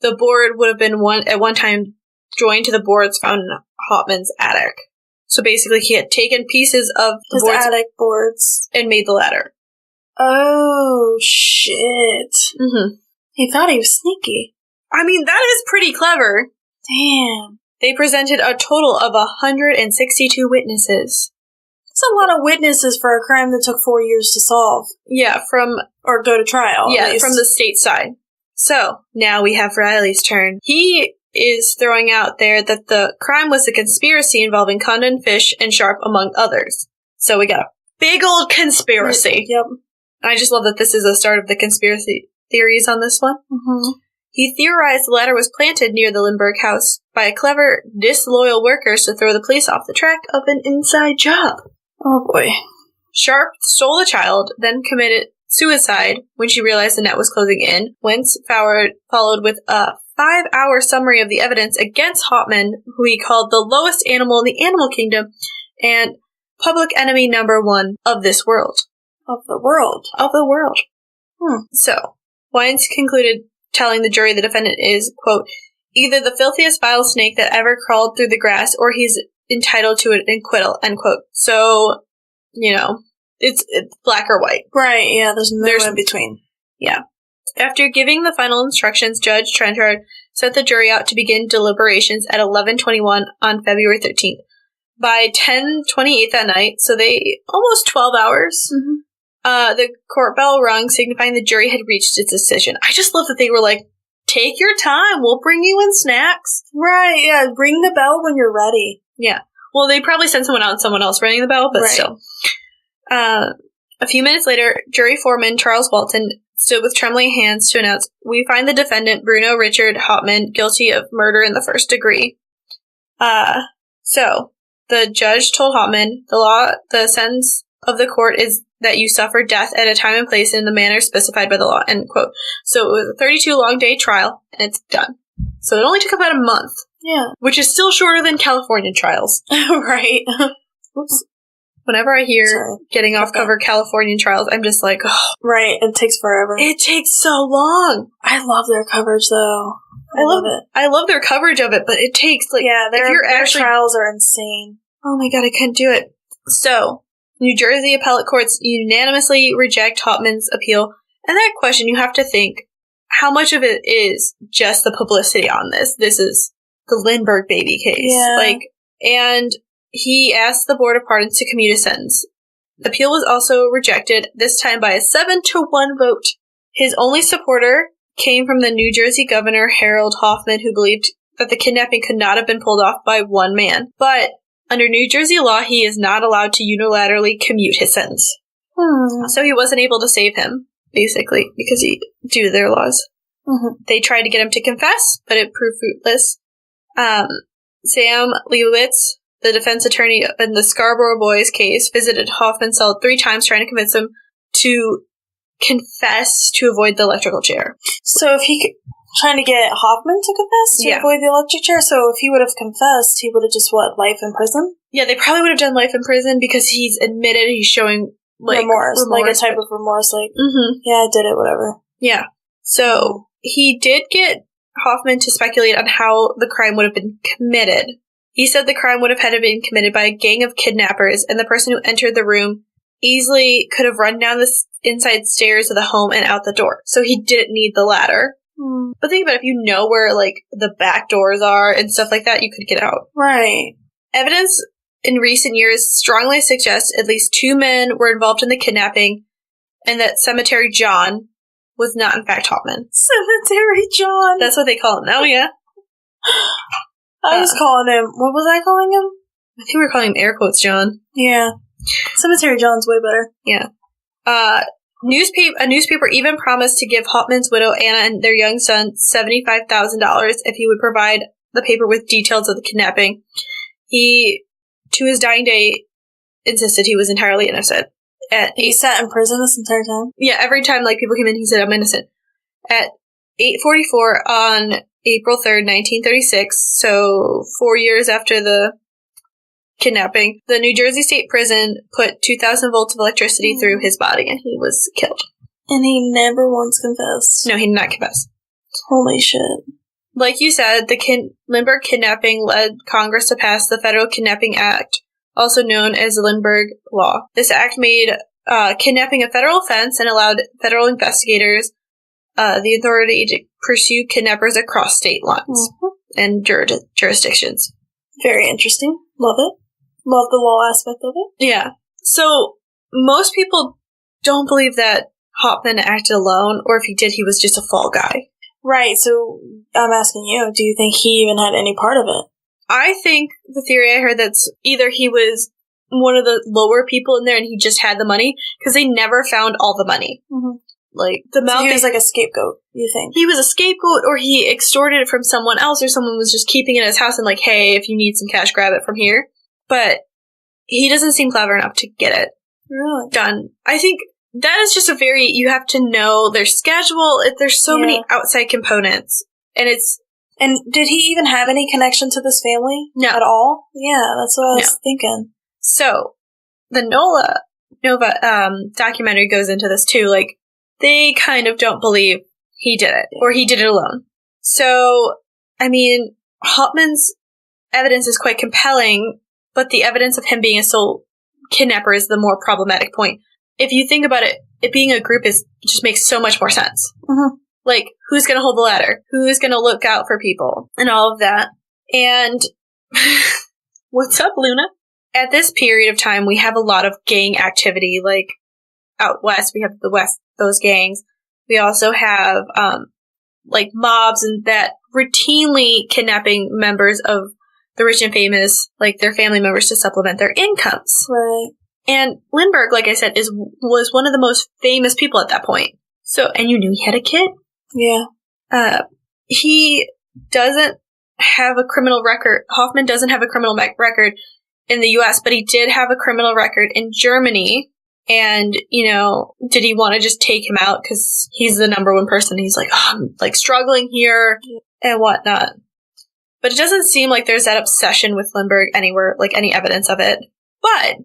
[SPEAKER 2] the board would have been at one time joined to the boards found in Hauptmann's attic. So basically, he had taken pieces of the
[SPEAKER 3] attic boards
[SPEAKER 2] and made the ladder.
[SPEAKER 3] Oh, shit.
[SPEAKER 2] Mm-hmm.
[SPEAKER 3] He thought he was sneaky.
[SPEAKER 2] I mean, that is pretty clever.
[SPEAKER 3] Damn.
[SPEAKER 2] They presented a total of 162 witnesses.
[SPEAKER 3] That's a lot of witnesses for a crime that took 4 years to solve.
[SPEAKER 2] Yeah,
[SPEAKER 3] Or go to trial.
[SPEAKER 2] Yeah, from the state side. So, now we have Riley's turn. He is throwing out there that the crime was a conspiracy involving Condon, Fish, and Sharp, among others. So we got a big old conspiracy.
[SPEAKER 3] Yep.
[SPEAKER 2] And I just love that this is the start of the conspiracy theories on this one.
[SPEAKER 3] Mm-hmm.
[SPEAKER 2] He theorized the ladder was planted near the Lindbergh house by a clever, disloyal workers to throw the police off the track of an inside job.
[SPEAKER 3] Oh boy.
[SPEAKER 2] Sharp stole the child, then committed suicide when she realized the net was closing in. Wentz followed with a 5-hour summary of the evidence against Hauptmann, who he called the lowest animal in the animal kingdom and public enemy number 1 of this world.
[SPEAKER 3] Of the world.
[SPEAKER 2] Of the world. So, Wentz concluded, telling the jury the defendant is, quote, either the filthiest vile snake that ever crawled through the grass, or he's entitled to an acquittal, end quote. So, it's black or white.
[SPEAKER 3] Right, yeah, there's no in between.
[SPEAKER 2] Yeah. After giving the final instructions, Judge Trenchard sent the jury out to begin deliberations at 11:21 on February 13th. By 10:28 that night, so they almost 12 hours, the court bell rung, signifying the jury had reached its decision. I just love that they were like, take your time, we'll bring you in snacks.
[SPEAKER 3] Right, yeah, ring the bell when you're ready.
[SPEAKER 2] Yeah. Well, they probably sent someone out and someone else ringing the bell, but still. A few minutes later, jury foreman Charles Walton stood with trembling hands to announce, we find the defendant, Bruno Richard Hauptmann, guilty of murder in the first degree. So, the judge told Hauptmann, the sentence of the court is that you suffer death at a time and place in the manner specified by the law, end quote. So it was a 32-long-day trial, and it's done. So it only took about a month.
[SPEAKER 3] Yeah.
[SPEAKER 2] Which is still shorter than California trials.
[SPEAKER 3] Right.
[SPEAKER 2] Oops. Whenever I hear getting off-cover Californian trials, I'm just like, oh.
[SPEAKER 3] Right, it takes forever.
[SPEAKER 2] It takes so long.
[SPEAKER 3] I love their coverage, though. I love it.
[SPEAKER 2] I love their coverage of it, but it takes,
[SPEAKER 3] their trials are insane.
[SPEAKER 2] Oh my god, I couldn't do it. So, New Jersey appellate courts unanimously reject Hauptmann's appeal. And that question, you have to think, how much of it is just the publicity on this? This is the Lindbergh baby case.
[SPEAKER 3] Yeah.
[SPEAKER 2] And he asked the Board of Pardons to commute a sentence. The appeal was also rejected, this time by a 7-1 vote. His only supporter came from the New Jersey governor, Harold Hoffman, who believed that the kidnapping could not have been pulled off by one man. But under New Jersey law, he is not allowed to unilaterally commute his sentence. So he wasn't able to save him, basically, because due to their laws. They tried to get him to confess, but it proved fruitless. Sam Leibowitz, the defense attorney in the Scarborough Boys case, visited Hoffman's cell 3 times trying to convince him to confess to avoid the electrical chair.
[SPEAKER 3] So if he trying to get Hoffman to confess to avoid the electric chair, so if he would have confessed, he would have just, life in prison?
[SPEAKER 2] Yeah, they probably would have done life in prison because he's admitted he's showing,
[SPEAKER 3] remorse. Like a type of remorse, yeah, I did it, whatever.
[SPEAKER 2] Yeah. So, he did get Hoffman to speculate on how the crime would have been committed. He said the crime would have had to been committed by a gang of kidnappers, and the person who entered the room easily could have run down the inside stairs of the home and out the door. So he didn't need the ladder. But think about it, if you know where, the back doors are and stuff like that, you could get out.
[SPEAKER 3] Right.
[SPEAKER 2] Evidence in recent years strongly suggests at least 2 men were involved in the kidnapping, and that Cemetery John was not, in fact, Hauptmann.
[SPEAKER 3] Cemetery John!
[SPEAKER 2] That's what they call him now, yeah.
[SPEAKER 3] I was calling him, what was I calling him?
[SPEAKER 2] I think we were calling him air quotes John.
[SPEAKER 3] Yeah. Cemetery John's way better.
[SPEAKER 2] Yeah. A newspaper even promised to give Hauptmann's widow, Anna, and their young son $75,000 if he would provide the paper with details of the kidnapping. He, to his dying day, insisted he was entirely innocent.
[SPEAKER 3] He sat in prison this entire time?
[SPEAKER 2] Yeah, every time people came in, he said, I'm innocent. At 8:44 on April 3rd, 1936, so 4 years after the kidnapping, the New Jersey State Prison put 2,000 volts of electricity through his body, and he was killed.
[SPEAKER 3] And he never once confessed?
[SPEAKER 2] No, he did not confess.
[SPEAKER 3] Holy shit.
[SPEAKER 2] Like you said, the Lindbergh kidnapping led Congress to pass the Federal Kidnapping Act, also known as the Lindbergh Law. This act made kidnapping a federal offense and allowed federal investigators the authority to pursue kidnappers across state lines and jurisdictions.
[SPEAKER 3] Very interesting. Love it. Love the law aspect of it.
[SPEAKER 2] Yeah. So most people don't believe that Hauptmann acted alone, or if he did, he was just a fall guy.
[SPEAKER 3] Right, so I'm asking you, do you think he even had any part of it?
[SPEAKER 2] I think the theory I heard that's either he was one of the lower people in there and he just had the money, because they never found all the money.
[SPEAKER 3] Mm-hmm.
[SPEAKER 2] Like, the amount
[SPEAKER 3] he was like a scapegoat, you think?
[SPEAKER 2] He was a scapegoat, or he extorted it from someone else, or someone was just keeping it in his house and like, hey, if you need some cash, grab it from here. But he doesn't seem clever enough to get it done. I think that is just you have to know their schedule. There's so many outside components.
[SPEAKER 3] And did he even have any connection to this family?
[SPEAKER 2] No.
[SPEAKER 3] At all? Yeah, that's what I was thinking.
[SPEAKER 2] So, the Nova documentary goes into this too. Like, they kind of don't believe he did it, or he did it alone. So, I mean, Hauptmann's evidence is quite compelling, but the evidence of him being a sole kidnapper is the more problematic point. If you think about it being a group just makes so much more sense.
[SPEAKER 3] Mm-hmm.
[SPEAKER 2] Like, who's going to hold the ladder? Who's going to look out for people? And all of that. And what's up, Luna? At this period of time, we have a lot of gang activity. Like, out west, we have those gangs. We also have, like, mobs and that routinely kidnapping members of the rich and famous, like, their family members to supplement their incomes.
[SPEAKER 3] Right.
[SPEAKER 2] And Lindbergh, like I said, was one of the most famous people at that point. So, and you knew he had a kid?
[SPEAKER 3] Yeah.
[SPEAKER 2] He doesn't have a criminal record. Hauptmann doesn't have a criminal record in the U.S., but he did have a criminal record in Germany. And, you know, did he want to just take him out? Because he's the number one person. He's like, oh, I'm, like, struggling here and whatnot. But it doesn't seem like there's that obsession with Lindbergh anywhere, like, any evidence of it. But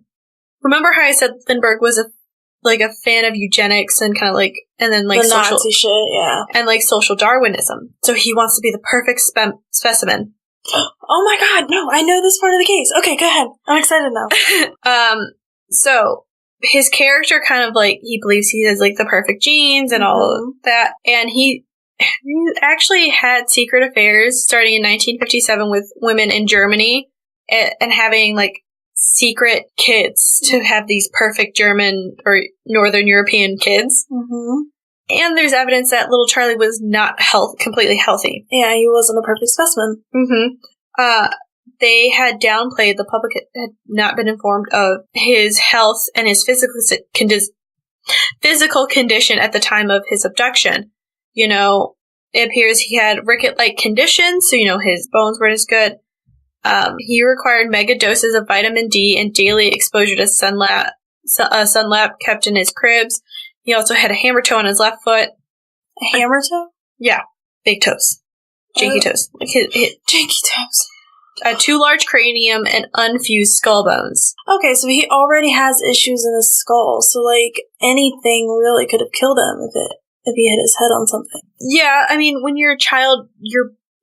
[SPEAKER 2] remember how I said Lindbergh was a fan of eugenics and kind of like, and then like
[SPEAKER 3] the
[SPEAKER 2] social
[SPEAKER 3] Nazi shit, yeah,
[SPEAKER 2] and like social Darwinism. So he wants to be the perfect specimen.
[SPEAKER 3] Oh my God, no! I know this part of the case. Okay, go ahead. I'm excited now.
[SPEAKER 2] So his character kind of like he believes he has like the perfect genes and all of that, and he actually had secret affairs starting in 1957 with women in Germany and having like secret kids to have these perfect German or Northern European kids. Mm-hmm. And there's evidence that little Charlie was not completely healthy.
[SPEAKER 3] Yeah, he wasn't a perfect specimen.
[SPEAKER 2] Mm-hmm. They had downplayed, the public had not been informed of his health and his physical condition at the time of his abduction. You know, it appears he had ricket-like conditions, so, you know, his bones weren't as good. He required mega doses of vitamin D and daily exposure to sunlamp kept in his cribs. He also had a hammer toe on his left foot.
[SPEAKER 3] A hammer toe?
[SPEAKER 2] Yeah. Big toes. Janky toes. Like
[SPEAKER 3] janky toes.
[SPEAKER 2] A too large cranium and unfused skull bones.
[SPEAKER 3] Okay, so he already has issues in his skull, so, like, anything really could have killed him if he hit his head on something.
[SPEAKER 2] Yeah, I mean, when you're a child,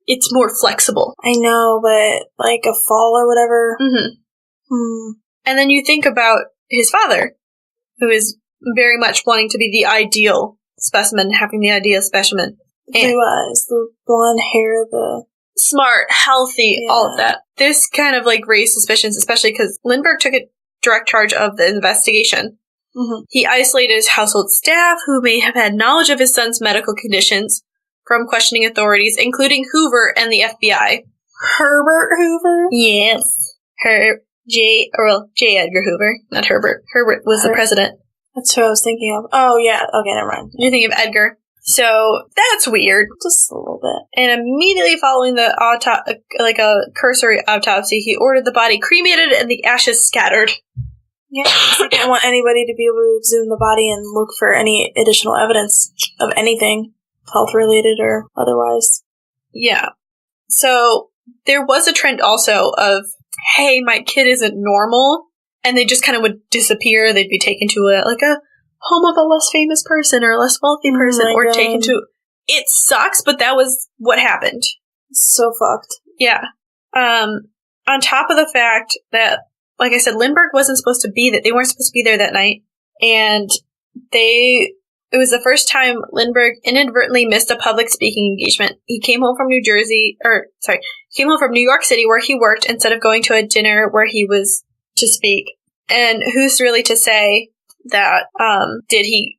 [SPEAKER 2] it's more flexible.
[SPEAKER 3] I know, but, like, a fall or whatever.
[SPEAKER 2] Mm-hmm. And then you think about his father, who is very much wanting to be the ideal specimen, having the ideal specimen.
[SPEAKER 3] Blue eyes, the blonde hair, the...
[SPEAKER 2] smart, healthy, all of that. This kind of, like, raised suspicions, especially because Lindbergh took a direct charge of the investigation. Mm-hmm. He isolated his household staff, who may have had knowledge of his son's medical conditions, from questioning authorities, including Hoover and the FBI.
[SPEAKER 3] Herbert Hoover?
[SPEAKER 2] Yes. J. Edgar Hoover, not Herbert. Herbert was the president.
[SPEAKER 3] That's who I was thinking of. Oh, yeah. Okay, never mind.
[SPEAKER 2] You're thinking of Edgar. So, that's weird.
[SPEAKER 3] Just a little bit.
[SPEAKER 2] And immediately following the a cursory autopsy, he ordered the body cremated and the ashes scattered.
[SPEAKER 3] Yeah, because they didn't want anybody to be able to exhume the body and look for any additional evidence of anything, health-related or otherwise.
[SPEAKER 2] Yeah. So, there was a trend also of, hey, my kid isn't normal, and they just kind of would disappear. They'd be taken to a home of a less famous person or a less wealthy person, or taken to... It sucks, but that was what happened.
[SPEAKER 3] So fucked.
[SPEAKER 2] Yeah. On top of the fact that, like I said, Lindbergh wasn't supposed to be there. They weren't supposed to be there that night. and it was the first time Lindbergh inadvertently missed a public speaking engagement. He came home from New York City where he worked instead of going to a dinner where he was to speak. And who's really to say that, did he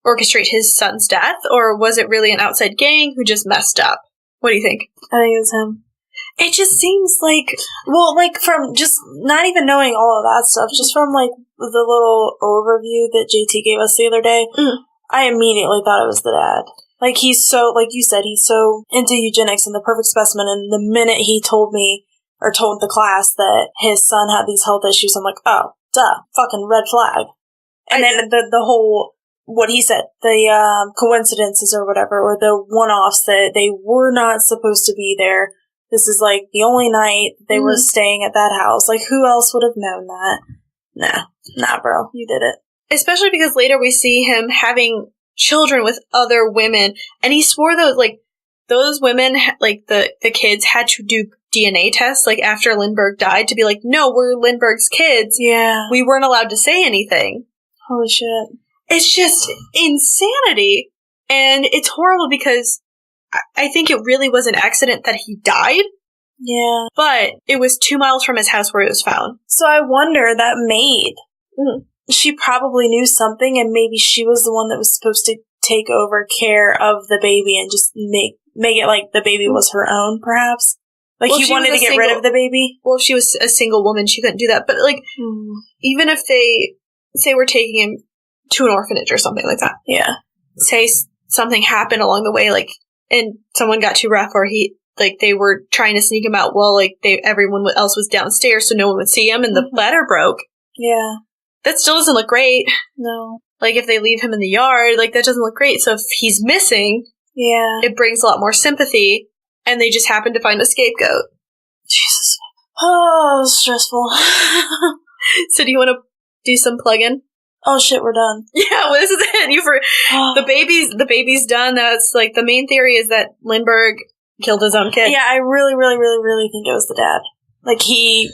[SPEAKER 2] orchestrate his son's death, or was it really an outside gang who just messed up? What do you think?
[SPEAKER 3] I think it was him. It just seems like, well, like, from just not even knowing all of that stuff, just from, like, the little overview that JT gave us the other day, I immediately thought it was the dad. Like, he's so, like you said, he's so into eugenics and the perfect specimen, and the minute he told me, or told the class that his son had these health issues, I'm like, oh, duh, fucking red flag. And then the whole, what he said, the coincidences or whatever, or the one-offs that they were not supposed to be there. This is, like, the only night they were staying at that house. Like, who else would have known that? Nah, bro, you did it.
[SPEAKER 2] Especially because later we see him having children with other women, and he swore those women, like, the kids had to do DNA tests, like, after Lindbergh died, to be like, no, we're Lindbergh's kids.
[SPEAKER 3] Yeah.
[SPEAKER 2] We weren't allowed to say anything.
[SPEAKER 3] Holy shit.
[SPEAKER 2] It's just insanity. And it's horrible because I think it really was an accident that he died.
[SPEAKER 3] Yeah.
[SPEAKER 2] But it was 2 miles from his house where it was found.
[SPEAKER 3] So I wonder, that maid, she probably knew something, and maybe she was the one that was supposed to take over care of the baby and just make it like the baby was her own, perhaps? Like, he wanted to get rid of the baby?
[SPEAKER 2] Well, she was a single woman. She couldn't do that. But, like, even if they say we're taking him to an orphanage or something like that.
[SPEAKER 3] Yeah.
[SPEAKER 2] Say something happened along the way, like, and someone got too rough, or they were trying to sneak him out while, like, everyone else was downstairs so no one would see him, and the ladder broke.
[SPEAKER 3] Yeah.
[SPEAKER 2] That still doesn't look great.
[SPEAKER 3] No.
[SPEAKER 2] Like, if they leave him in the yard, like, that doesn't look great. So if he's missing, it brings a lot more sympathy, and they just happen to find a scapegoat.
[SPEAKER 3] Jesus. Oh, stressful.
[SPEAKER 2] So do you want to do some plug-in?
[SPEAKER 3] Oh shit, we're done.
[SPEAKER 2] Yeah, well, this is it. The baby's done. That's, like, the main theory is that Lindbergh killed his own kid.
[SPEAKER 3] Yeah, I really, really, really, really think it was the dad. Like, he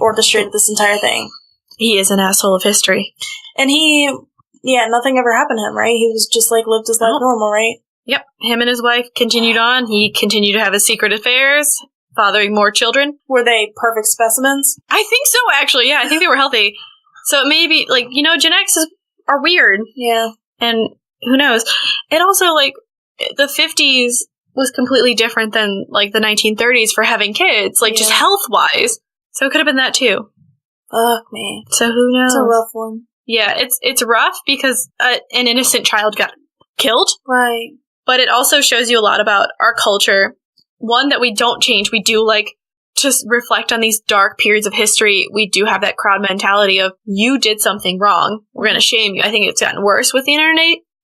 [SPEAKER 3] orchestrated this entire thing.
[SPEAKER 2] He is an asshole of history.
[SPEAKER 3] And nothing ever happened to him, right? He was just, like, lived his life normal, right?
[SPEAKER 2] Yep. Him and his wife continued on. He continued to have his secret affairs, fathering more children.
[SPEAKER 3] Were they perfect specimens?
[SPEAKER 2] I think so, actually. Yeah, I think they were healthy. So it may be, like, genetics are weird.
[SPEAKER 3] Yeah.
[SPEAKER 2] And who knows? It also, like, the 50s was completely different than, like, the 1930s for having kids, like, just health-wise. So it could have been that, too.
[SPEAKER 3] Fuck me.
[SPEAKER 2] So who knows?
[SPEAKER 3] It's a rough one.
[SPEAKER 2] Yeah, it's rough because an innocent child got killed.
[SPEAKER 3] Right.
[SPEAKER 2] But it also shows you a lot about our culture. One, that we don't change. We do, like, just reflect on these dark periods of history. We do have that crowd mentality of, you did something wrong, we're going to shame you. I think it's gotten worse with the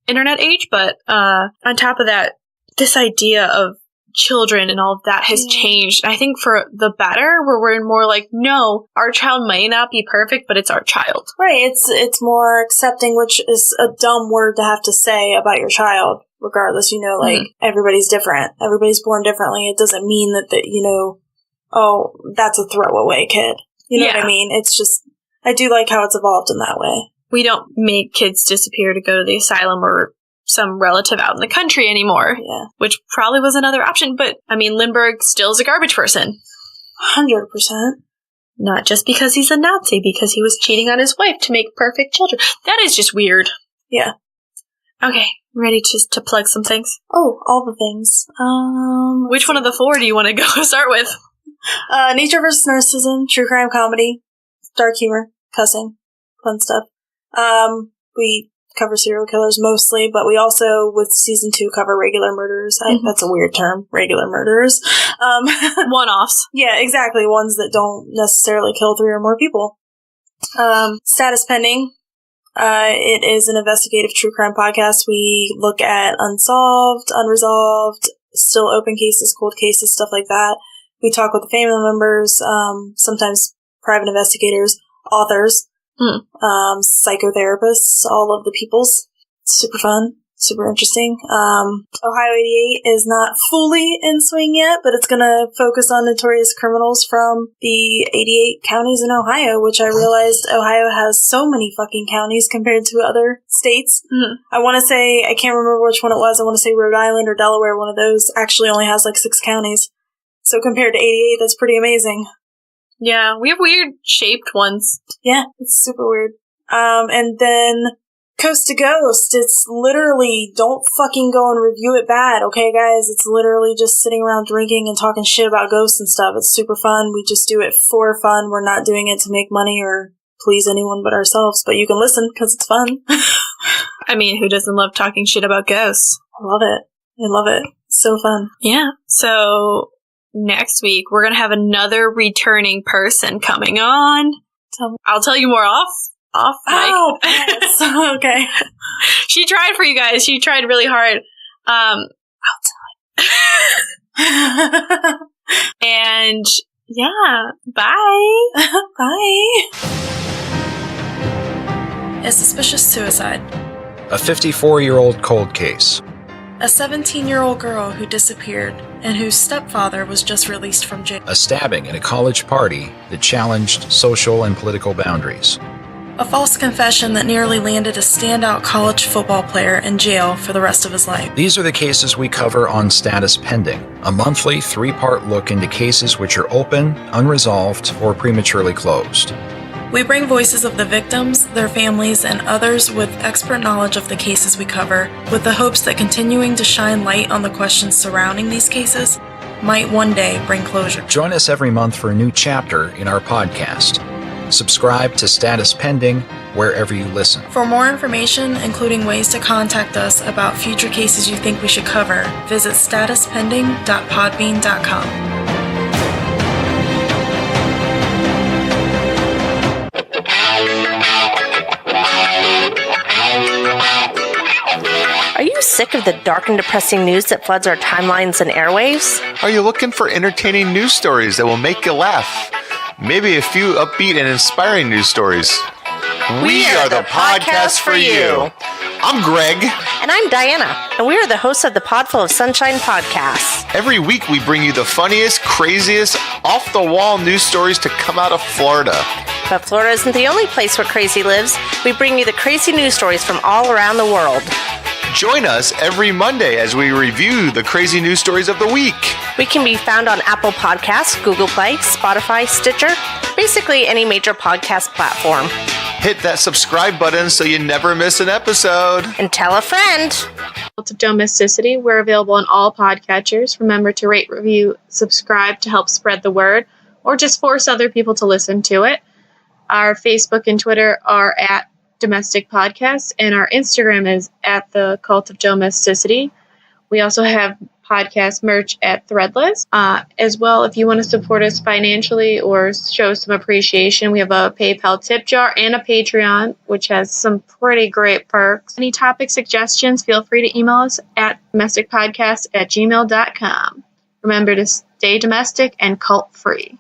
[SPEAKER 2] internet age, but on top of that, this idea of children and all of that has changed. I think for the better, where we're more like, no, our child might not be perfect, but it's our child.
[SPEAKER 3] Right. It's more accepting, which is a dumb word to have to say about your child, regardless, like, everybody's different. Everybody's born differently. It doesn't mean that oh, that's a throwaway kid. You know what I mean? It's just, I do like how it's evolved in that way.
[SPEAKER 2] We don't make kids disappear to go to the asylum or some relative out in the country anymore.
[SPEAKER 3] Yeah.
[SPEAKER 2] Which probably was another option, but, I mean, Lindbergh still is a garbage person.
[SPEAKER 3] 100%.
[SPEAKER 2] Not just because he's a Nazi, because he was cheating on his wife to make perfect children. That is just weird.
[SPEAKER 3] Yeah.
[SPEAKER 2] Okay, ready to plug some things?
[SPEAKER 3] Oh, all the things.
[SPEAKER 2] Which one of the four do you want to go start with?
[SPEAKER 3] Nature vs. Narcissism, true crime comedy, dark humor, cussing, fun stuff. We cover serial killers mostly, but we also, with season 2, cover regular murderers. That's a weird term, regular murderers.
[SPEAKER 2] One-offs.
[SPEAKER 3] Yeah, exactly. Ones that don't necessarily kill 3 or more people. Status Pending. It is an investigative true crime podcast. We look at unsolved, unresolved, still open cases, cold cases, stuff like that. We talk with the family members, sometimes private investigators, authors, psychotherapists, all of the peoples. Super fun. Super interesting. Ohio 88 is not fully in swing yet, but it's going to focus on notorious criminals from the 88 counties in Ohio, which I realized Ohio has so many fucking counties compared to other states.
[SPEAKER 2] Mm-hmm.
[SPEAKER 3] I want to say, I can't remember which one it was. I want to say Rhode Island or Delaware, one of those actually only has like 6 counties. So compared to 88, that's pretty amazing.
[SPEAKER 2] Yeah, we have weird shaped ones.
[SPEAKER 3] Yeah, it's super weird. And then Coast to Ghost, it's literally, don't fucking go and review it bad, okay guys? It's literally just sitting around drinking and talking shit about ghosts and stuff. It's super fun. We just do it for fun. We're not doing it to make money or please anyone but ourselves, but you can listen because it's fun.
[SPEAKER 2] I mean, who doesn't love talking shit about ghosts?
[SPEAKER 3] I love it. I love it. It's so fun.
[SPEAKER 2] Yeah. So next week, we're going to have another returning person coming on. I'll tell you more off mic.
[SPEAKER 3] Oh, yes. Okay.
[SPEAKER 2] She tried for you guys. She tried really hard. I'll tell you. And yeah, bye.
[SPEAKER 3] Bye. A suspicious suicide.
[SPEAKER 4] A 54-year-old cold case.
[SPEAKER 3] A 17-year-old girl who disappeared and whose stepfather was just released from jail.
[SPEAKER 4] A stabbing at a college party that challenged social and political boundaries.
[SPEAKER 3] A false confession that nearly landed a standout college football player in jail for the rest of his life.
[SPEAKER 4] These are the cases we cover on Status Pending, a monthly 3-part look into cases which are open, unresolved, or prematurely closed.
[SPEAKER 3] We bring voices of the victims, their families, and others with expert knowledge of the cases we cover, with the hopes that continuing to shine light on the questions surrounding these cases might one day bring closure.
[SPEAKER 4] Join us every month for a new chapter in our podcast. Subscribe to Status Pending wherever you listen.
[SPEAKER 3] For more information, including ways to contact us about future cases you think we should cover, visit statuspending.podbean.com.
[SPEAKER 5] Are you sick of the dark and depressing news that floods our timelines and airwaves?
[SPEAKER 6] Are you looking for entertaining news stories that will make you laugh? Maybe a few upbeat and inspiring news stories. We are the podcast for you. I'm Greg.
[SPEAKER 5] And I'm Diana. And we are the hosts of the Pod-Ful of Sunshine podcast.
[SPEAKER 6] Every week we bring you the funniest, craziest, off-the-wall news stories to come out of Florida.
[SPEAKER 5] But Florida isn't the only place where crazy lives. We bring you the crazy news stories from all around the world.
[SPEAKER 6] Join us every Monday as we review the crazy news stories of the week.
[SPEAKER 5] We can be found on Apple Podcasts, Google Play, Spotify, Stitcher, basically any major podcast platform.
[SPEAKER 6] Hit that subscribe button so you never miss an episode.
[SPEAKER 5] And tell a friend.
[SPEAKER 2] of Domesticity. We're available on all podcatchers. Remember to rate, review, subscribe to help spread the word, or just force other people to listen to it. Our Facebook and Twitter are at Domestic Podcasts, and our Instagram is at the Cult of Domesticity. We also have podcast merch at Threadless. As well, if you want to support us financially or show some appreciation, we have a PayPal tip jar and a Patreon, which has some pretty great perks. Any topic suggestions, feel free to email us at domesticpodcast@gmail.com. Remember to stay domestic and cult-free.